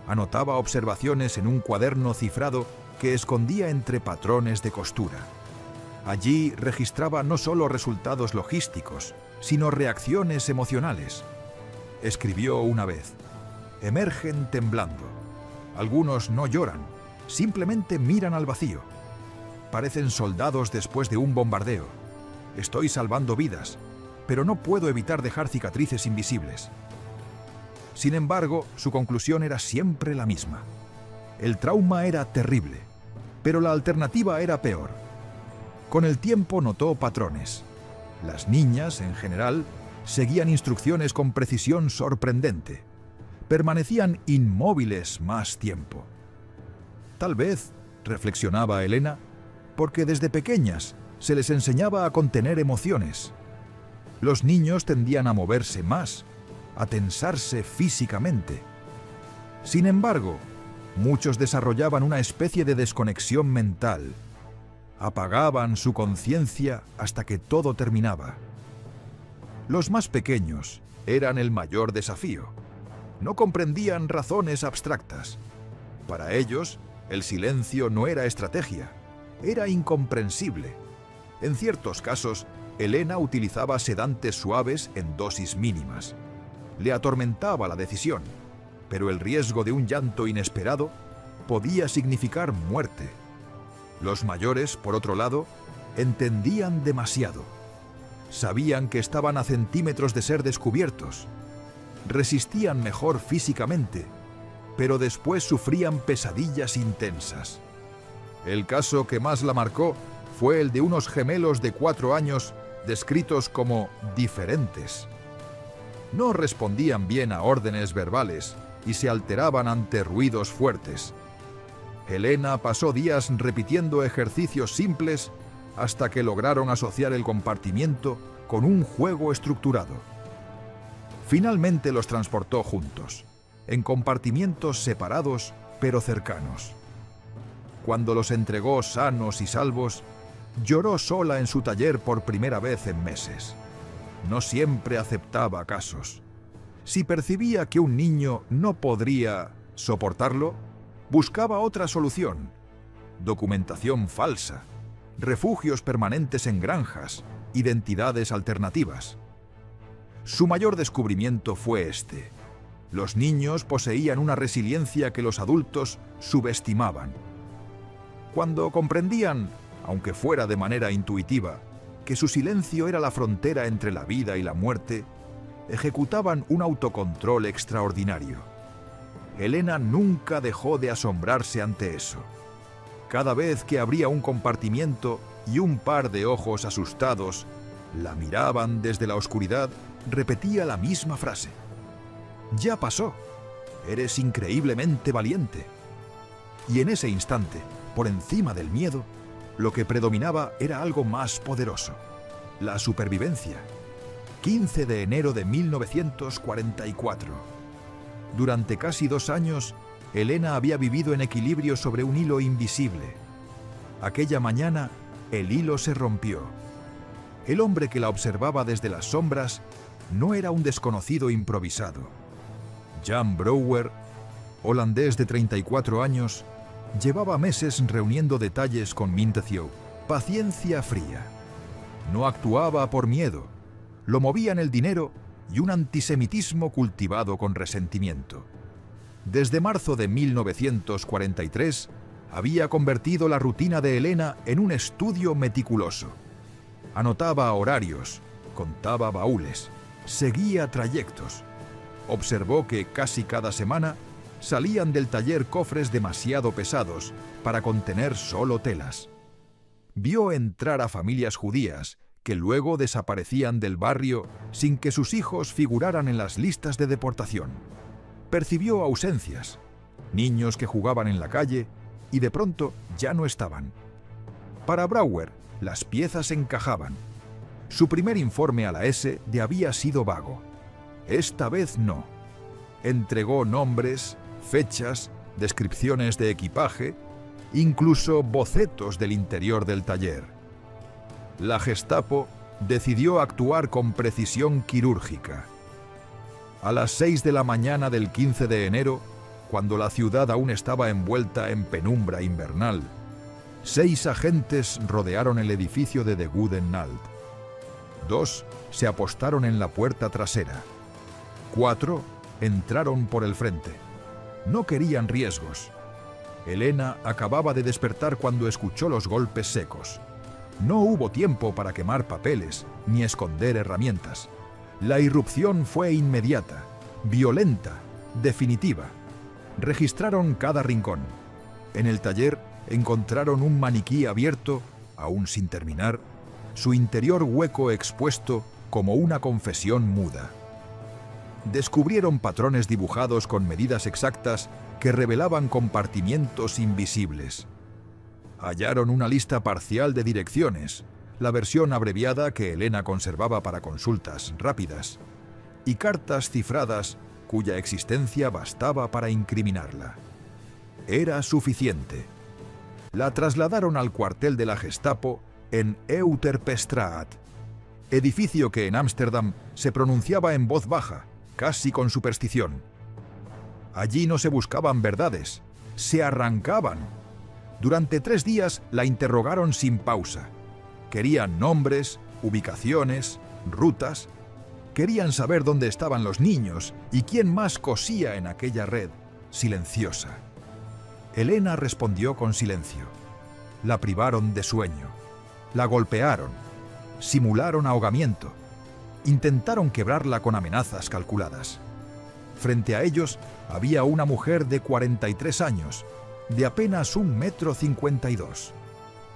Anotaba observaciones en un cuaderno cifrado que escondía entre patrones de costura. Allí registraba no solo resultados logísticos, sino reacciones emocionales. Escribió una vez: emergen temblando. Algunos no lloran, simplemente miran al vacío. Parecen soldados después de un bombardeo. Estoy salvando vidas, pero no puedo evitar dejar cicatrices invisibles. Sin embargo, su conclusión era siempre la misma. El trauma era terrible, pero la alternativa era peor. Con el tiempo notó patrones. Las niñas, en general, seguían instrucciones con precisión sorprendente. Permanecían inmóviles más tiempo. Tal vez, reflexionaba Elena, porque desde pequeñas se les enseñaba a contener emociones. Los niños tendían a moverse más, a tensarse físicamente. Sin embargo, muchos desarrollaban una especie de desconexión mental. Apagaban su conciencia hasta que todo terminaba. Los más pequeños eran el mayor desafío. No comprendían razones abstractas. Para ellos, el silencio no era estrategia, era incomprensible. En ciertos casos, Elena utilizaba sedantes suaves en dosis mínimas. Le atormentaba la decisión, pero el riesgo de un llanto inesperado podía significar muerte. Los mayores, por otro lado, entendían demasiado. Sabían que estaban a centímetros de ser descubiertos. Resistían mejor físicamente, pero después sufrían pesadillas intensas. El caso que más la marcó fue el de unos gemelos de 4 años descritos como diferentes. No respondían bien a órdenes verbales y se alteraban ante ruidos fuertes. Helena pasó días repitiendo ejercicios simples hasta que lograron asociar el compartimiento con un juego estructurado. Finalmente los transportó juntos, en compartimientos separados pero cercanos. Cuando los entregó sanos y salvos, lloró sola en su taller por primera vez en meses. No siempre aceptaba casos. Si percibía que un niño no podría soportarlo, buscaba otra solución: documentación falsa, refugios permanentes en granjas, identidades alternativas. Su mayor descubrimiento fue este: los niños poseían una resiliencia que los adultos subestimaban. Cuando comprendían, aunque fuera de manera intuitiva, que su silencio era la frontera entre la vida y la muerte, ejecutaban un autocontrol extraordinario. Helena nunca dejó de asombrarse ante eso. Cada vez que abría un compartimiento y un par de ojos asustados la miraban desde la oscuridad, repetía la misma frase: «Ya pasó. Eres increíblemente valiente». Y en ese instante, por encima del miedo, lo que predominaba era algo más poderoso: la supervivencia. 15 de enero de 1944. Durante casi 2 años, Helena había vivido en equilibrio sobre un hilo invisible. Aquella mañana, el hilo se rompió. El hombre que la observaba desde las sombras no era un desconocido improvisado. Jan Brouwer, holandés de 34 años, llevaba meses reuniendo detalles con Mintethio. Paciencia fría. No actuaba por miedo. Lo movían el dinero y un antisemitismo cultivado con resentimiento. Desde marzo de 1943, había convertido la rutina de Helena en un estudio meticuloso. Anotaba horarios, contaba baúles, seguía trayectos. Observó que casi cada semana salían del taller cofres demasiado pesados para contener solo telas. Vio entrar a familias judías que luego desaparecían del barrio sin que sus hijos figuraran en las listas de deportación. Percibió ausencias, niños que jugaban en la calle y de pronto ya no estaban. Para Brouwer, las piezas encajaban. Su primer informe a la S había sido vago. Esta vez no. Entregó nombres, fechas, descripciones de equipaje, incluso bocetos del interior del taller. La Gestapo decidió actuar con precisión quirúrgica. A las 6 de la mañana del 15 de enero, cuando la ciudad aún estaba envuelta en penumbra invernal, 6 agentes rodearon el edificio de Guden-Nalt. 2 se apostaron en la puerta trasera. 4 entraron por el frente. No querían riesgos. Helena acababa de despertar cuando escuchó los golpes secos. No hubo tiempo para quemar papeles ni esconder herramientas. La irrupción fue inmediata, violenta, definitiva. Registraron cada rincón. En el taller encontraron un maniquí abierto, aún sin terminar, su interior hueco expuesto como una confesión muda. Descubrieron patrones dibujados con medidas exactas que revelaban compartimientos invisibles. Hallaron una lista parcial de direcciones, la versión abreviada que Helena conservaba para consultas rápidas, y cartas cifradas cuya existencia bastaba para incriminarla. Era suficiente. La trasladaron al cuartel de la Gestapo en Euterpestraat, edificio que en Ámsterdam se pronunciaba en voz baja, casi con superstición. Allí no se buscaban verdades, se arrancaban. Durante 3 días la interrogaron sin pausa. Querían nombres, ubicaciones, rutas. Querían saber dónde estaban los niños y quién más cosía en aquella red silenciosa. Helena respondió con silencio. La privaron de sueño. La golpearon. simularon ahogamiento. Intentaron quebrarla con amenazas calculadas. Frente a ellos había una mujer de 43 años, de apenas 1,52 m.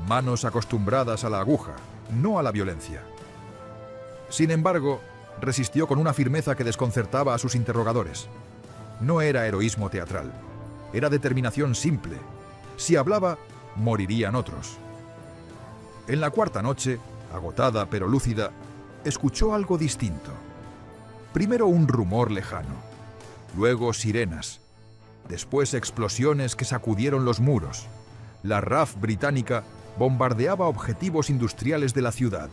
Manos acostumbradas a la aguja, no a la violencia. Sin embargo, resistió con una firmeza que desconcertaba a sus interrogadores. No era heroísmo teatral, era determinación simple. Si hablaba, morirían otros. En la cuarta noche, agotada pero lúcida, escuchó algo distinto. Primero un rumor lejano, luego sirenas, después explosiones que sacudieron los muros. La RAF británica bombardeaba objetivos industriales de la ciudad.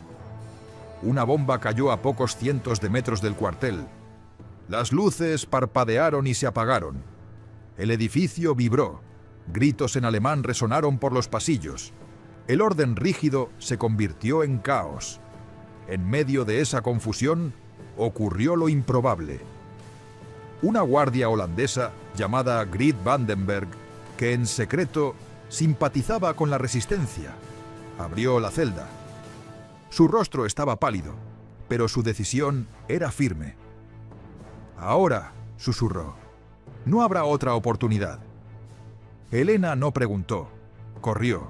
Una bomba cayó a pocos cientos de metros del cuartel. Las luces parpadearon y se apagaron. El edificio vibró. Gritos en alemán resonaron por los pasillos. El orden rígido se convirtió en caos. En medio de esa confusión, ocurrió lo improbable. Una guardia holandesa llamada Grit Vandenberg, que en secreto simpatizaba con la resistencia, abrió la celda. Su rostro estaba pálido, pero su decisión era firme. «Ahora», susurró, «no habrá otra oportunidad». Helena no preguntó, corrió,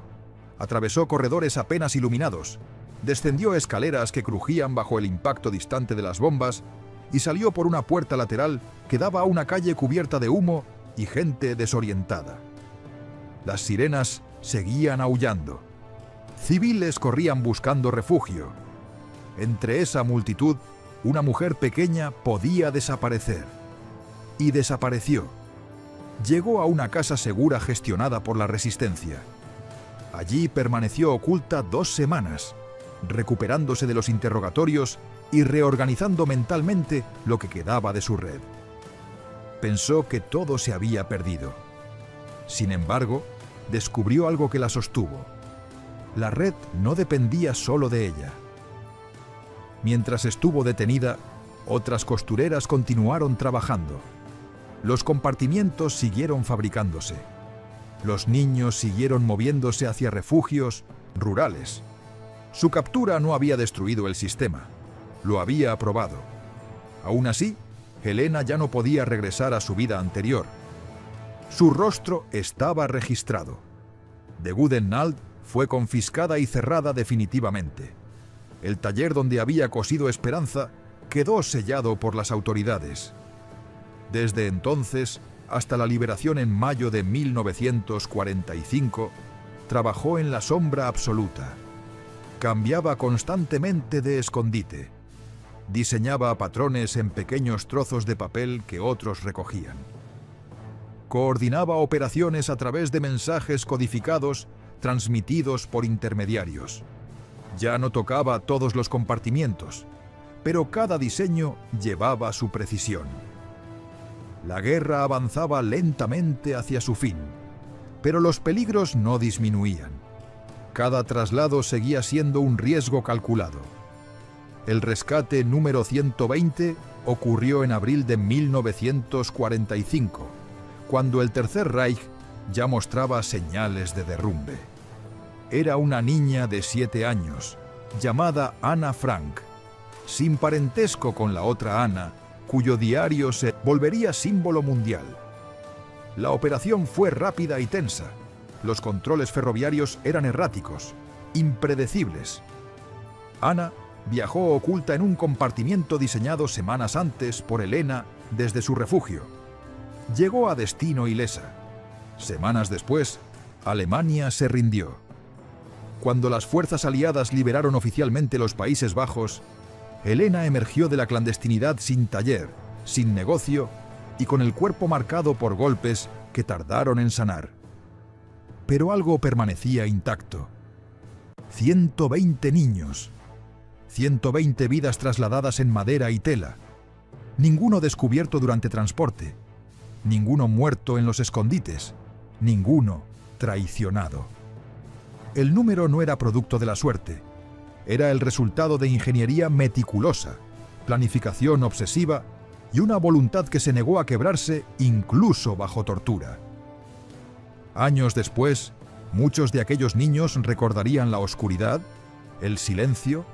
atravesó corredores apenas iluminados, descendió escaleras que crujían bajo el impacto distante de las bombas y salió por una puerta lateral que daba a una calle cubierta de humo y gente desorientada. Las sirenas seguían aullando. Civiles corrían buscando refugio. Entre esa multitud, una mujer pequeña podía desaparecer. Y desapareció. Llegó a una casa segura gestionada por la resistencia. Allí permaneció oculta 2 semanas, recuperándose de los interrogatorios y reorganizando mentalmente lo que quedaba de su red. Pensó que todo se había perdido. Sin embargo, descubrió algo que la sostuvo. La red no dependía solo de ella. Mientras estuvo detenida, otras costureras continuaron trabajando. Los compartimientos siguieron fabricándose. Los niños siguieron moviéndose hacia refugios rurales. Su captura no había destruido el sistema. Lo había aprobado. Aún así, Helena ya no podía regresar a su vida anterior. Su rostro estaba registrado. De Guden-Nald fue confiscada y cerrada definitivamente. El taller donde había cosido esperanza quedó sellado por las autoridades. Desde entonces, hasta la liberación en mayo de 1945, trabajó en la sombra absoluta. Cambiaba constantemente de escondite. Diseñaba patrones en pequeños trozos de papel que otros recogían. Coordinaba operaciones a través de mensajes codificados transmitidos por intermediarios. Ya no tocaba todos los compartimientos, pero cada diseño llevaba su precisión. La guerra avanzaba lentamente hacia su fin, pero los peligros no disminuían. Cada traslado seguía siendo un riesgo calculado. El rescate número 120 ocurrió en abril de 1945, cuando el Tercer Reich ya mostraba señales de derrumbe. Era una niña de 7 años, llamada Anna Frank, sin parentesco con la otra Anna, cuyo diario se volvería símbolo mundial. La operación fue rápida y tensa. Los controles ferroviarios eran erráticos, impredecibles. Anna viajó oculta en un compartimiento diseñado semanas antes por Helena desde su refugio. Llegó a destino ilesa. Semanas después, Alemania se rindió. Cuando las fuerzas aliadas liberaron oficialmente los Países Bajos, Helena emergió de la clandestinidad sin taller, sin negocio y con el cuerpo marcado por golpes que tardaron en sanar. Pero algo permanecía intacto. 120 niños. 120 vidas trasladadas en madera y tela. Ninguno descubierto durante transporte. Ninguno muerto en los escondites. Ninguno traicionado. El número no era producto de la suerte. Era el resultado de ingeniería meticulosa, planificación obsesiva y una voluntad que se negó a quebrarse incluso bajo tortura. Años después, muchos de aquellos niños recordarían la oscuridad, el silencio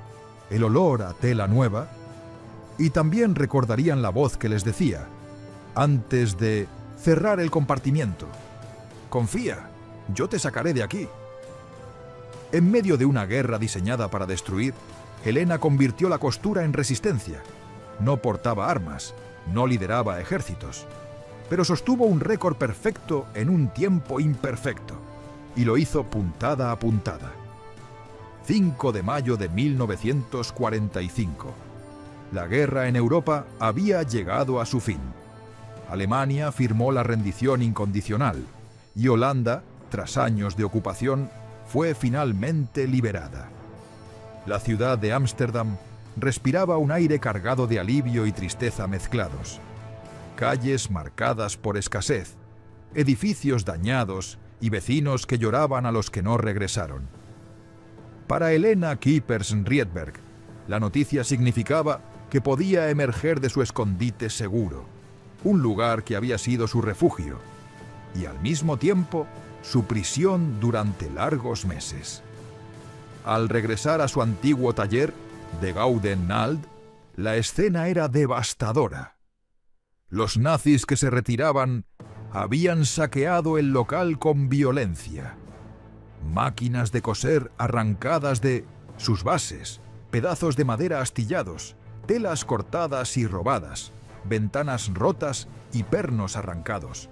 el olor a tela nueva, y también recordarían la voz que les decía, antes de cerrar el compartimiento: «Confía, yo te sacaré de aquí». En medio de una guerra diseñada para destruir, Helena convirtió la costura en resistencia. No portaba armas, no lideraba ejércitos, pero sostuvo un récord perfecto en un tiempo imperfecto, y lo hizo puntada a puntada. 5 de mayo de 1945. La guerra en Europa había llegado a su fin. Alemania firmó la rendición incondicional, y Holanda, tras años de ocupación, fue finalmente liberada. La ciudad de Ámsterdam respiraba un aire cargado de alivio y tristeza mezclados. Calles marcadas por escasez, edificios dañados y vecinos que lloraban a los que no regresaron. Para Helena Kiepers-Riedberg, la noticia significaba que podía emerger de su escondite seguro, un lugar que había sido su refugio, y al mismo tiempo su prisión durante largos meses. Al regresar a su antiguo taller de Goudenwald, la escena era devastadora. Los nazis que se retiraban habían saqueado el local con violencia. Máquinas de coser arrancadas de sus bases, pedazos de madera astillados, telas cortadas y robadas, ventanas rotas y pernos arrancados.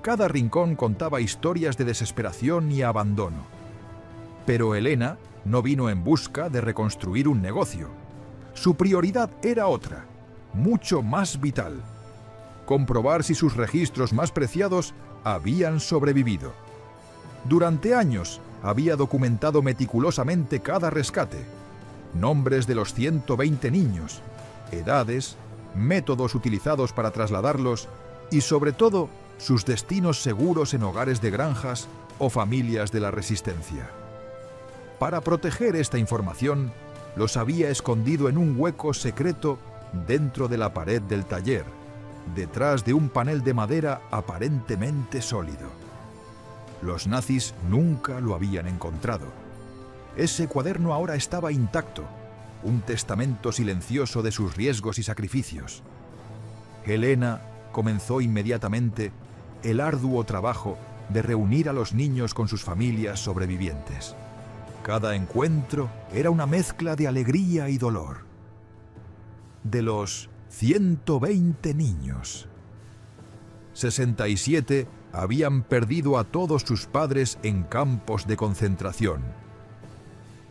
Cada rincón contaba historias de desesperación y abandono. Pero Helena no vino en busca de reconstruir un negocio. Su prioridad era otra, mucho más vital: comprobar si sus registros más preciados habían sobrevivido. Durante años había documentado meticulosamente cada rescate: nombres de los 120 niños, edades, métodos utilizados para trasladarlos y, sobre todo, sus destinos seguros en hogares de granjas o familias de la resistencia. Para proteger esta información, los había escondido en un hueco secreto dentro de la pared del taller, detrás de un panel de madera aparentemente sólido. Los nazis nunca lo habían encontrado. Ese cuaderno ahora estaba intacto, un testamento silencioso de sus riesgos y sacrificios. Helena comenzó inmediatamente el arduo trabajo de reunir a los niños con sus familias sobrevivientes. Cada encuentro era una mezcla de alegría y dolor. De los 120 niños, 67 habían perdido a todos sus padres en campos de concentración.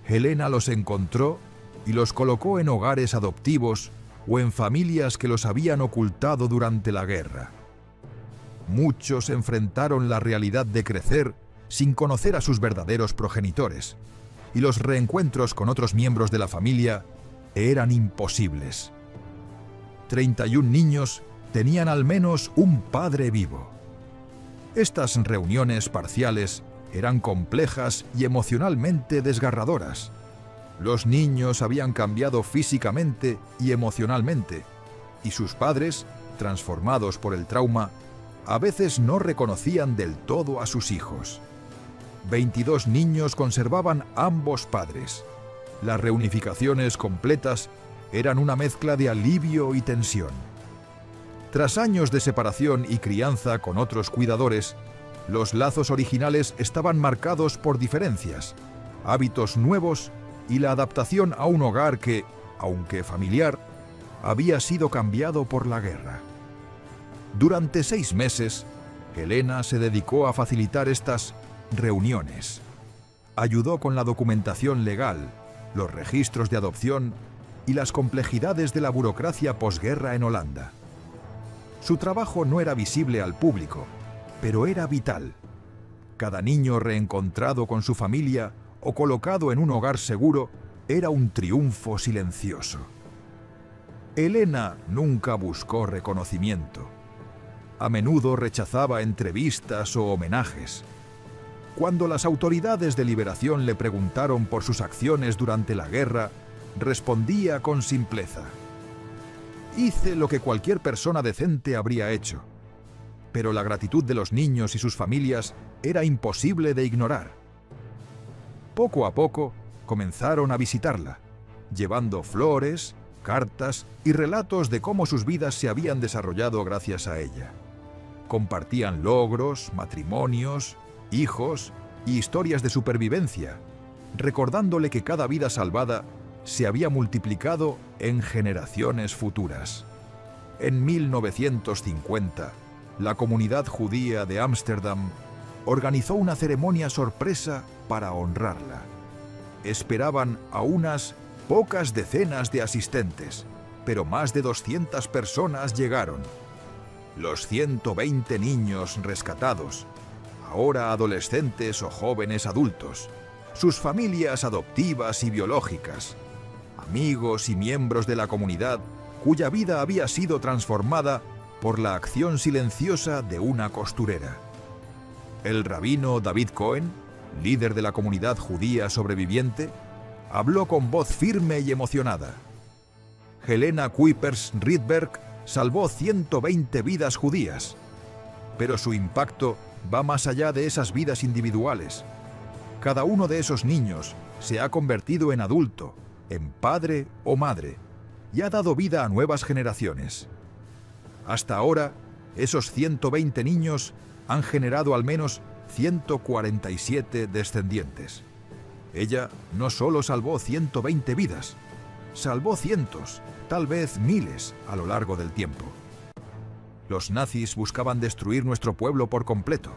Helena los encontró y los colocó en hogares adoptivos o en familias que los habían ocultado durante la guerra. Muchos enfrentaron la realidad de crecer sin conocer a sus verdaderos progenitores, y los reencuentros con otros miembros de la familia eran imposibles. 31 niños tenían al menos un padre vivo. Estas reuniones parciales eran complejas y emocionalmente desgarradoras. Los niños habían cambiado físicamente y emocionalmente, y sus padres, transformados por el trauma, a veces no reconocían del todo a sus hijos. 22 niños conservaban ambos padres. Las reunificaciones completas eran una mezcla de alivio y tensión. Tras años de separación y crianza con otros cuidadores, los lazos originales estaban marcados por diferencias, hábitos nuevos y la adaptación a un hogar que, aunque familiar, había sido cambiado por la guerra. Durante 6 meses, Helena se dedicó a facilitar estas reuniones. Ayudó con la documentación legal, los registros de adopción y las complejidades de la burocracia posguerra en Holanda. Su trabajo no era visible al público, pero era vital. Cada niño reencontrado con su familia o colocado en un hogar seguro era un triunfo silencioso. Helena nunca buscó reconocimiento. A menudo rechazaba entrevistas o homenajes. Cuando las autoridades de liberación le preguntaron por sus acciones durante la guerra, respondía con simpleza: «Hice lo que cualquier persona decente habría hecho». Pero la gratitud de los niños y sus familias era imposible de ignorar. Poco a poco comenzaron a visitarla. llevando flores, cartas y relatos de cómo sus vidas se habían desarrollado gracias a ella. Compartían logros, matrimonios, hijos y historias de supervivencia, recordándole que cada vida salvada se había multiplicado en generaciones futuras. En 1950, la comunidad judía de Ámsterdam organizó una ceremonia sorpresa para honrarla. Esperaban a unas pocas decenas de asistentes, pero más de 200 personas llegaron. Los 120 niños rescatados, ahora adolescentes o jóvenes adultos, sus familias adoptivas y biológicas, amigos y miembros de la comunidad cuya vida había sido transformada por la acción silenciosa de una costurera. El rabino David Cohen, líder de la comunidad judía sobreviviente, habló con voz firme y emocionada. Helena Kuipers Rydberg salvó 120 vidas judías, pero su impacto va más allá de esas vidas individuales. Cada uno de esos niños se ha convertido en adulto, en padre o madre, y ha dado vida a nuevas generaciones. Hasta ahora, esos 120 niños han generado al menos 147 descendientes. Ella no solo salvó 120 vidas, salvó cientos, tal vez miles, a lo largo del tiempo. Los nazis buscaban destruir nuestro pueblo por completo,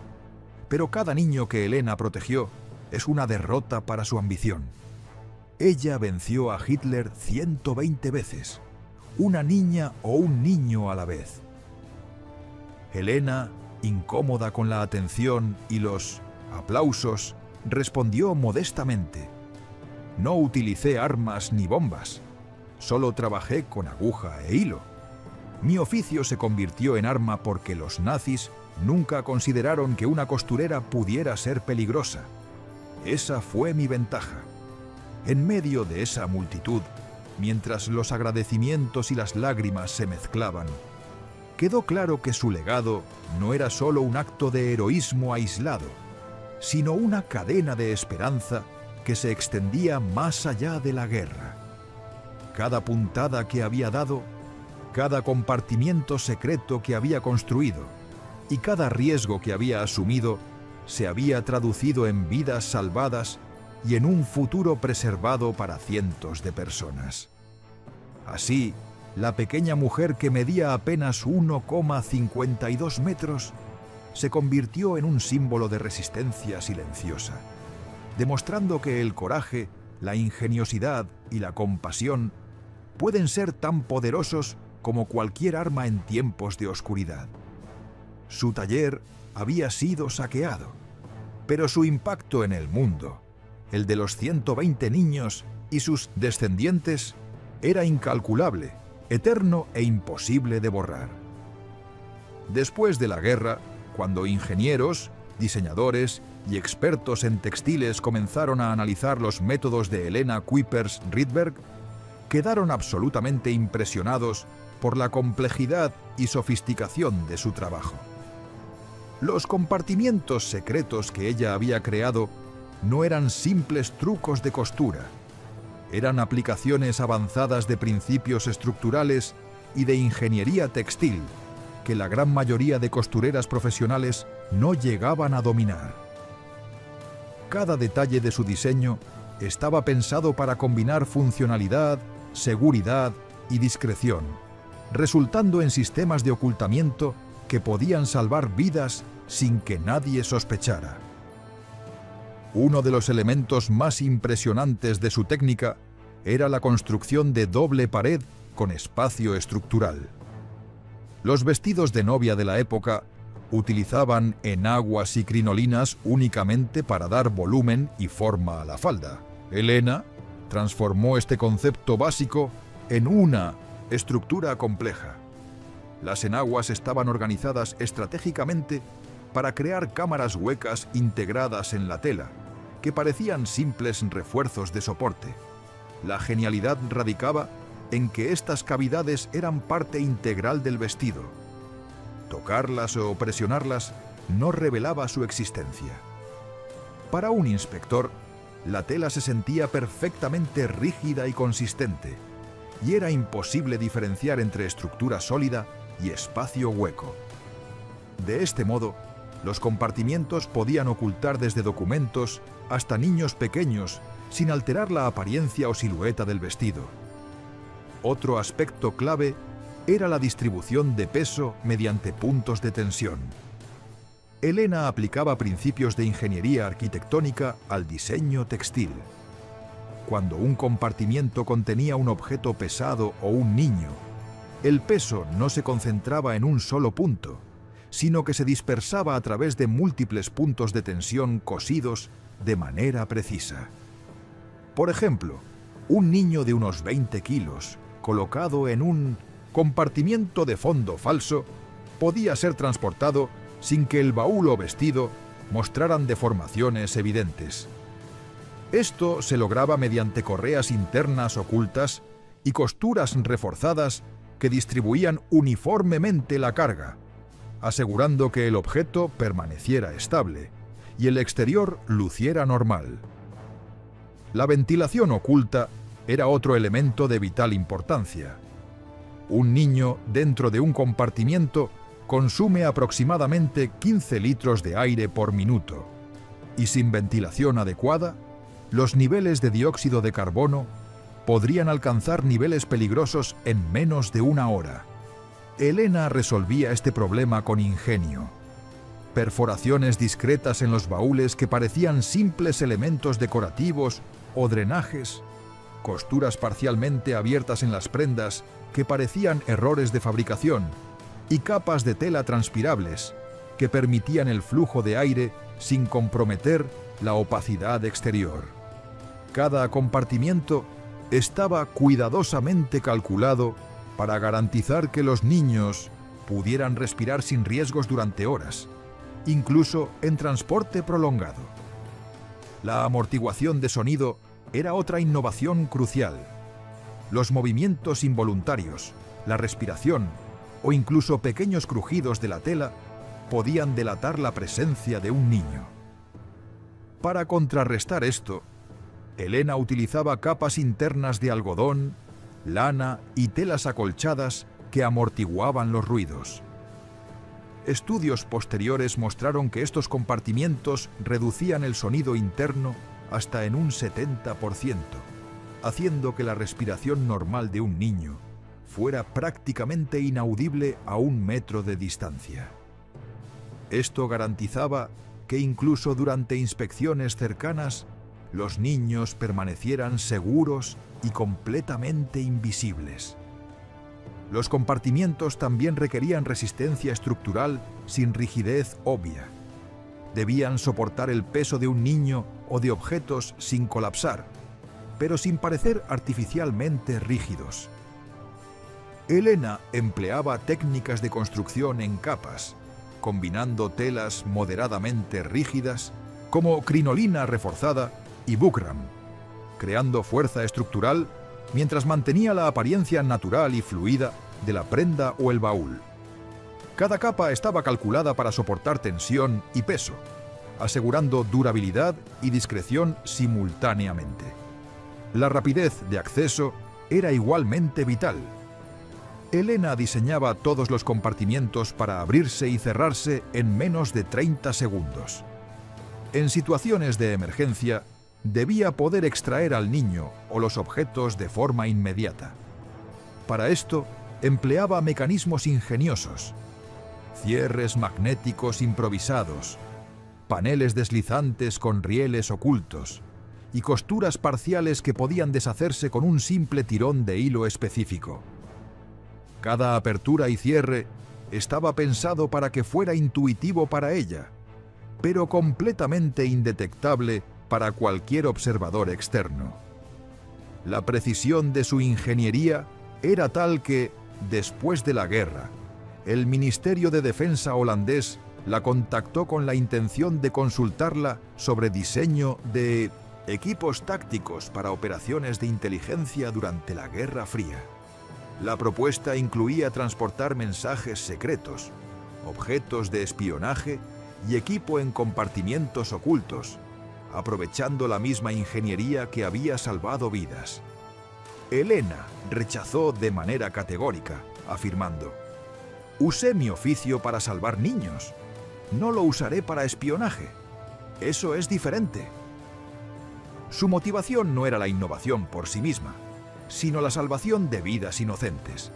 pero cada niño que Helena protegió es una derrota para su ambición. Ella venció a Hitler 120 veces, una niña o un niño a la vez. Helena, incómoda con la atención y los aplausos, respondió modestamente: «No utilicé armas ni bombas, solo trabajé con aguja e hilo. Mi oficio se convirtió en arma porque los nazis nunca consideraron que una costurera pudiera ser peligrosa. Esa fue mi ventaja». En medio de esa multitud, mientras los agradecimientos y las lágrimas se mezclaban, quedó claro que su legado no era solo un acto de heroísmo aislado, sino una cadena de esperanza que se extendía más allá de la guerra. Cada puntada que había dado, cada compartimiento secreto que había construido y cada riesgo que había asumido se había traducido en vidas salvadas y en un futuro preservado para cientos de personas. Así, la pequeña mujer que medía apenas 1,52 metros se convirtió en un símbolo de resistencia silenciosa, demostrando que el coraje, la ingeniosidad y la compasión pueden ser tan poderosos como cualquier arma en tiempos de oscuridad. Su taller había sido saqueado, pero su impacto en el mundo, el de los 120 niños y sus descendientes, era incalculable, eterno e imposible de borrar. Después de la guerra, cuando ingenieros, diseñadores y expertos en textiles comenzaron a analizar los métodos de Helena Kuipers Rydberg, quedaron absolutamente impresionados por la complejidad y sofisticación de su trabajo. Los compartimientos secretos que ella había creado no eran simples trucos de costura, eran aplicaciones avanzadas de principios estructurales y de ingeniería textil que la gran mayoría de costureras profesionales no llegaban a dominar. Cada detalle de su diseño estaba pensado para combinar funcionalidad, seguridad y discreción, resultando en sistemas de ocultamiento que podían salvar vidas sin que nadie sospechara. Uno de los elementos más impresionantes de su técnica era la construcción de doble pared con espacio estructural. Los vestidos de novia de la época utilizaban enaguas y crinolinas únicamente para dar volumen y forma a la falda. Helena transformó este concepto básico en una estructura compleja. Las enaguas estaban organizadas estratégicamente para crear cámaras huecas integradas en la tela, que parecían simples refuerzos de soporte. La genialidad radicaba en que estas cavidades eran parte integral del vestido. Tocarlas o presionarlas no revelaba su existencia. Para un inspector, la tela se sentía perfectamente rígida y consistente, y era imposible diferenciar entre estructura sólida y espacio hueco. De este modo, los compartimientos podían ocultar desde documentos hasta niños pequeños sin alterar la apariencia o silueta del vestido. Otro aspecto clave era la distribución de peso mediante puntos de tensión. Elena aplicaba principios de ingeniería arquitectónica al diseño textil. Cuando un compartimiento contenía un objeto pesado o un niño, el peso no se concentraba en un solo punto, sino que se dispersaba a través de múltiples puntos de tensión cosidos de manera precisa. Por ejemplo, un niño de unos 20 kilos, colocado en un compartimiento de fondo falso, podía ser transportado sin que el baúl o vestido mostraran deformaciones evidentes. Esto se lograba mediante correas internas ocultas y costuras reforzadas que distribuían uniformemente la carga, asegurando que el objeto permaneciera estable y el exterior luciera normal. La ventilación oculta era otro elemento de vital importancia. Un niño dentro de un compartimiento consume aproximadamente 15 litros de aire por minuto, y sin ventilación adecuada, los niveles de dióxido de carbono podrían alcanzar niveles peligrosos en menos de una hora. Elena resolvía este problema con ingenio. Perforaciones discretas en los baúles que parecían simples elementos decorativos o drenajes, costuras parcialmente abiertas en las prendas que parecían errores de fabricación, y capas de tela transpirables que permitían el flujo de aire sin comprometer la opacidad exterior. Cada compartimiento estaba cuidadosamente calculado para garantizar que los niños pudieran respirar sin riesgos durante horas, incluso en transporte prolongado. La amortiguación de sonido era otra innovación crucial. Los movimientos involuntarios, la respiración o incluso pequeños crujidos de la tela podían delatar la presencia de un niño. Para contrarrestar esto, Elena utilizaba capas internas de algodón, lana y telas acolchadas que amortiguaban los ruidos. Estudios posteriores mostraron que estos compartimientos reducían el sonido interno hasta en un 70%, haciendo que la respiración normal de un niño fuera prácticamente inaudible a 1 metro de distancia. Esto garantizaba que incluso durante inspecciones cercanas, los niños permanecieran seguros y completamente invisibles. Los compartimientos también requerían resistencia estructural sin rigidez obvia. Debían soportar el peso de un niño o de objetos sin colapsar, pero sin parecer artificialmente rígidos. Elena empleaba técnicas de construcción en capas, combinando telas moderadamente rígidas como crinolina reforzada y buckram, creando fuerza estructural mientras mantenía la apariencia natural y fluida de la prenda o el baúl. Cada capa estaba calculada para soportar tensión y peso, asegurando durabilidad y discreción simultáneamente. La rapidez de acceso era igualmente vital. Elena diseñaba todos los compartimientos para abrirse y cerrarse en menos de 30 segundos. En situaciones de emergencia, debía poder extraer al niño o los objetos de forma inmediata. Para esto, empleaba mecanismos ingeniosos, cierres magnéticos improvisados, paneles deslizantes con rieles ocultos y costuras parciales que podían deshacerse con un simple tirón de hilo específico. Cada apertura y cierre estaba pensado para que fuera intuitivo para ella, pero completamente indetectable para cualquier observador externo. La precisión de su ingeniería era tal que, después de la guerra, el Ministerio de Defensa holandés la contactó con la intención de consultarla sobre diseño de equipos tácticos para operaciones de inteligencia durante la Guerra Fría. La propuesta incluía transportar mensajes secretos, objetos de espionaje y equipo en compartimientos ocultos, aprovechando la misma ingeniería que había salvado vidas. Elena rechazó de manera categórica, afirmando: «Usé mi oficio para salvar niños. No lo usaré para espionaje. Eso es diferente». Su motivación no era la innovación por sí misma, sino la salvación de vidas inocentes.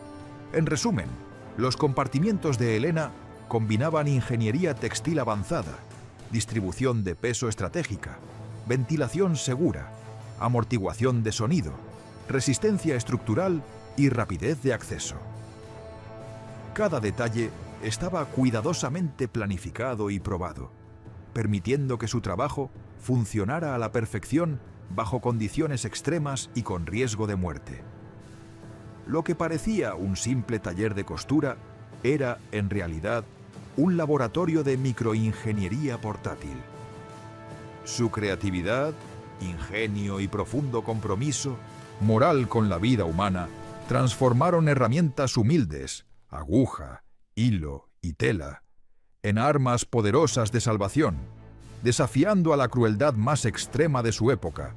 En resumen, los compartimientos de Elena combinaban ingeniería textil avanzada, distribución de peso estratégica, ventilación segura, amortiguación de sonido, resistencia estructural y rapidez de acceso. Cada detalle estaba cuidadosamente planificado y probado, permitiendo que su trabajo funcionara a la perfección bajo condiciones extremas y con riesgo de muerte. Lo que parecía un simple taller de costura era, en realidad, un laboratorio de microingeniería portátil. Su creatividad, ingenio y profundo compromiso moral con la vida humana transformaron herramientas humildes, aguja, hilo y tela, en armas poderosas de salvación, desafiando a la crueldad más extrema de su época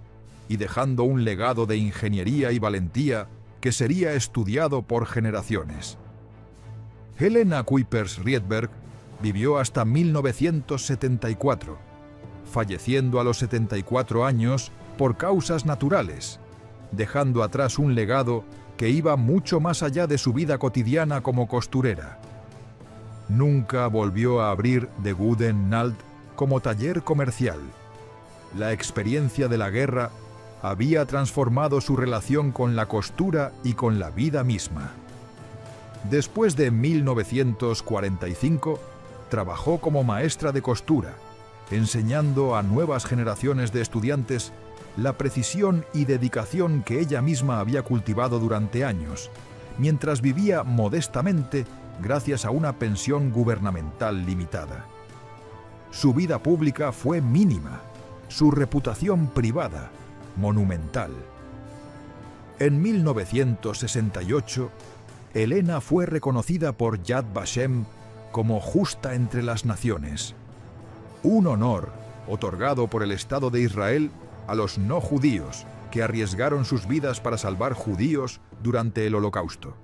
y dejando un legado de ingeniería y valentía que sería estudiado por generaciones. Helena Cuypers Rydberg vivió hasta 1974, falleciendo a los 74 años por causas naturales, dejando atrás un legado que iba mucho más allá de su vida cotidiana como costurera. Nunca volvió a abrir The Gooden Nalt como taller comercial. La experiencia de la guerra había transformado su relación con la costura y con la vida misma. Después de 1945, trabajó como maestra de costura, enseñando a nuevas generaciones de estudiantes la precisión y dedicación que ella misma había cultivado durante años, mientras vivía modestamente gracias a una pensión gubernamental limitada. Su vida pública fue mínima, su reputación privada, monumental. En 1968, Elena fue reconocida por Yad Vashem como justa entre las naciones, un honor otorgado por el Estado de Israel a los no judíos que arriesgaron sus vidas para salvar judíos durante el Holocausto.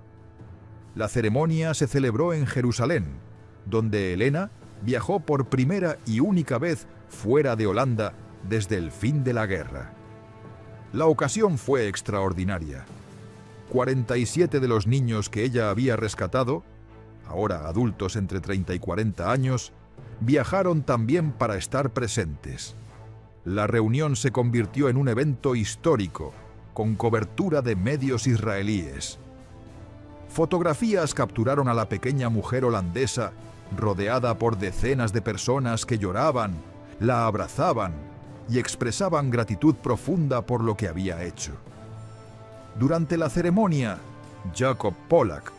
La ceremonia se celebró en Jerusalén, donde Elena viajó por primera y única vez fuera de Holanda desde el fin de la guerra. La ocasión fue extraordinaria. 47 de los niños que ella había rescatado, ahora adultos entre 30 y 40 años, viajaron también para estar presentes. La reunión se convirtió en un evento histórico, con cobertura de medios israelíes. Fotografías capturaron a la pequeña mujer holandesa, rodeada por decenas de personas que lloraban, la abrazaban y expresaban gratitud profunda por lo que había hecho. Durante la ceremonia, Jacob Pollack,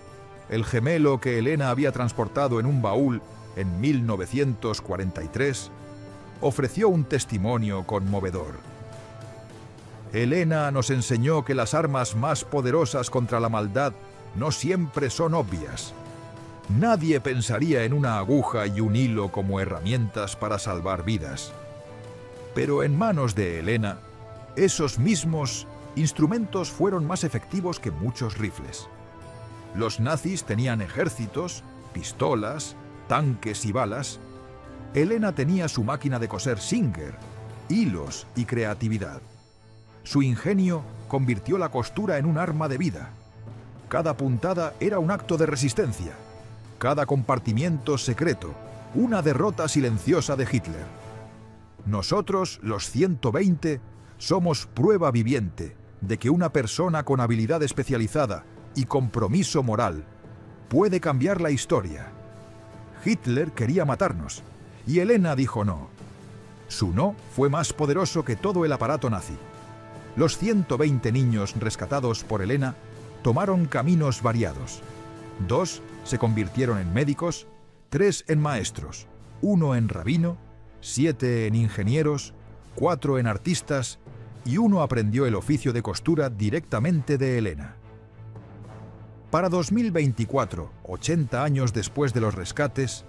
el gemelo que Elena había transportado en un baúl en 1943, ofreció un testimonio conmovedor. Elena nos enseñó que las armas más poderosas contra la maldad no siempre son obvias. Nadie pensaría en una aguja y un hilo como herramientas para salvar vidas. Pero en manos de Elena, esos mismos instrumentos fueron más efectivos que muchos rifles. Los nazis tenían ejércitos, pistolas, tanques y balas. Elena tenía su máquina de coser Singer, hilos y creatividad. Su ingenio convirtió la costura en un arma de vida. Cada puntada era un acto de resistencia. Cada compartimiento secreto, una derrota silenciosa de Hitler. Nosotros, los 120, somos prueba viviente de que una persona con habilidad especializada y compromiso moral puede cambiar la historia. Hitler quería matarnos, y Elena dijo no. Su no fue más poderoso que todo el aparato nazi. Los 120 niños rescatados por Elena tomaron caminos variados. 2 se convirtieron en médicos, 3 en maestros, 1 en rabino, 7 en ingenieros, 4 en artistas y 1 aprendió el oficio de costura directamente de Elena. Para 2024, 80 años después de los rescates,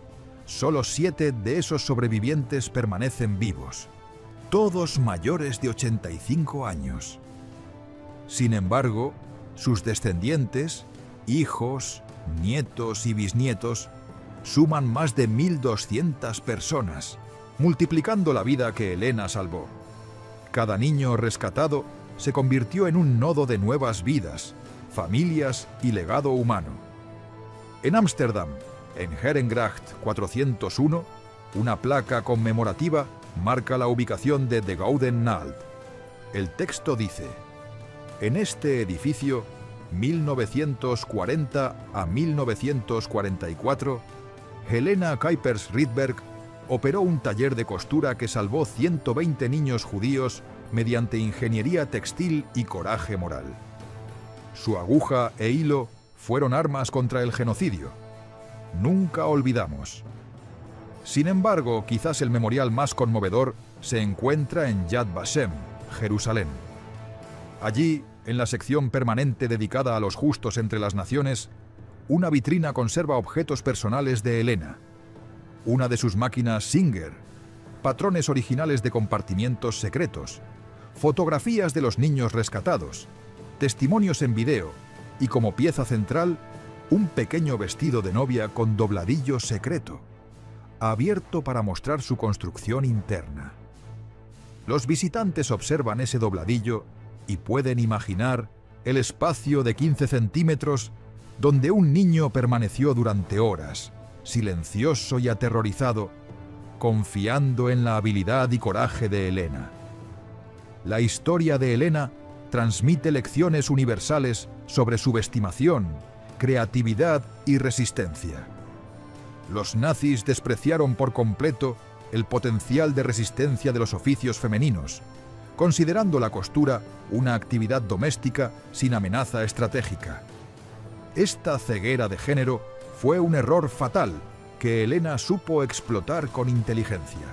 solo 7 de esos sobrevivientes permanecen vivos. todos mayores de 85 años. Sin embargo, sus descendientes, hijos, nietos y bisnietos, suman más de 1.200 personas, multiplicando la vida que Helena salvó. Cada niño rescatado se convirtió en un nodo de nuevas vidas, familias y legado humano. En Ámsterdam, en Herengracht 401, una placa conmemorativa marca la ubicación de De Gouden Naald. El texto dice: en este edificio, 1940 a 1944, Helena Kuipers Rydberg operó un taller de costura que salvó 120 niños judíos mediante ingeniería textil y coraje moral. Su aguja e hilo fueron armas contra el genocidio. Nunca olvidamos. Sin embargo, quizás el memorial más conmovedor se encuentra en Yad Vashem, Jerusalén. Allí, en la sección permanente dedicada a los justos entre las naciones, una vitrina conserva objetos personales de Helena. Una de sus máquinas Singer, patrones originales de compartimientos secretos, fotografías de los niños rescatados, testimonios en video y, como pieza central, un pequeño vestido de novia con dobladillo secreto, abierto para mostrar su construcción interna. Los visitantes observan ese dobladillo y pueden imaginar el espacio de 15 centímetros donde un niño permaneció durante horas, silencioso y aterrorizado, confiando en la habilidad y coraje de Helena. La historia de Helena transmite lecciones universales sobre subestimación, creatividad y resistencia. Los nazis despreciaron por completo el potencial de resistencia de los oficios femeninos, considerando la costura una actividad doméstica sin amenaza estratégica. Esta ceguera de género fue un error fatal que Helena supo explotar con inteligencia.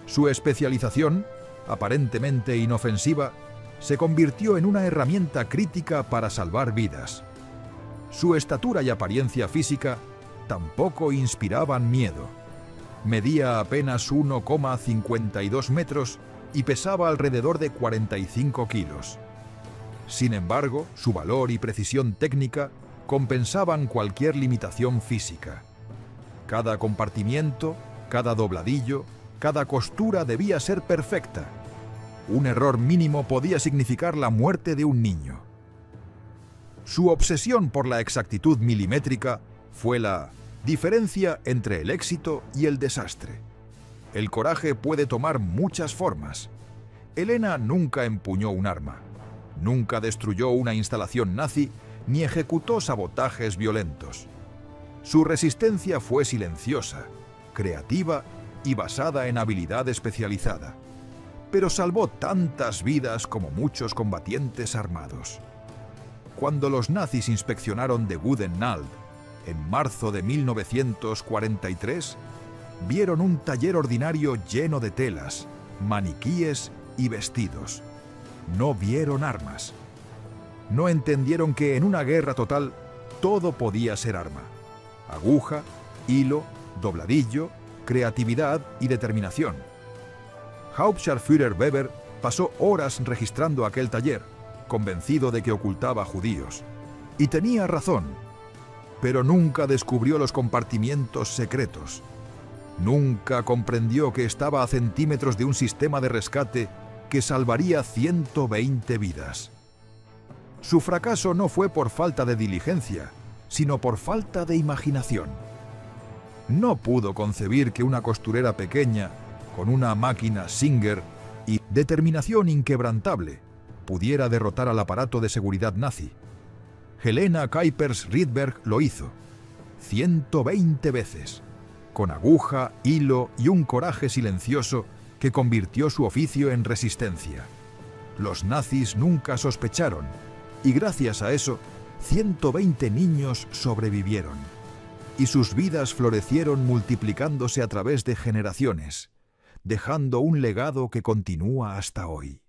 Su especialización, aparentemente inofensiva, se convirtió en una herramienta crítica para salvar vidas. Su estatura y apariencia física tampoco inspiraban miedo. Medía apenas 1,52 metros y pesaba alrededor de 45 kilos. Sin embargo, su valor y precisión técnica compensaban cualquier limitación física. Cada compartimiento, cada dobladillo, cada costura debía ser perfecta. Un error mínimo podía significar la muerte de un niño. Su obsesión por la exactitud milimétrica fue la diferencia entre el éxito y el desastre. El coraje puede tomar muchas formas. Helena nunca empuñó un arma, nunca destruyó una instalación nazi, ni ejecutó sabotajes violentos. Su resistencia fue silenciosa, creativa y basada en habilidad especializada, pero salvó tantas vidas como muchos combatientes armados. Cuando los nazis inspeccionaron De Gouden Naald en marzo de 1943, vieron un taller ordinario lleno de telas, maniquíes y vestidos. No vieron armas. No entendieron que en una guerra total todo podía ser arma. Aguja, hilo, dobladillo, creatividad y determinación. Hauptscharführer Weber pasó horas registrando aquel taller, convencido de que ocultaba judíos. Y tenía razón, pero nunca descubrió los compartimientos secretos. Nunca comprendió que estaba a centímetros de un sistema de rescate que salvaría 120 vidas. Su fracaso no fue por falta de diligencia, sino por falta de imaginación. No pudo concebir que una costurera pequeña, con una máquina Singer y determinación inquebrantable, pudiera derrotar al aparato de seguridad nazi. Helena Kuipers Rydberg lo hizo, 120 veces, con aguja, hilo y un coraje silencioso que convirtió su oficio en resistencia. Los nazis nunca sospecharon, y gracias a eso, 120 niños sobrevivieron, y sus vidas florecieron multiplicándose a través de generaciones, dejando un legado que continúa hasta hoy.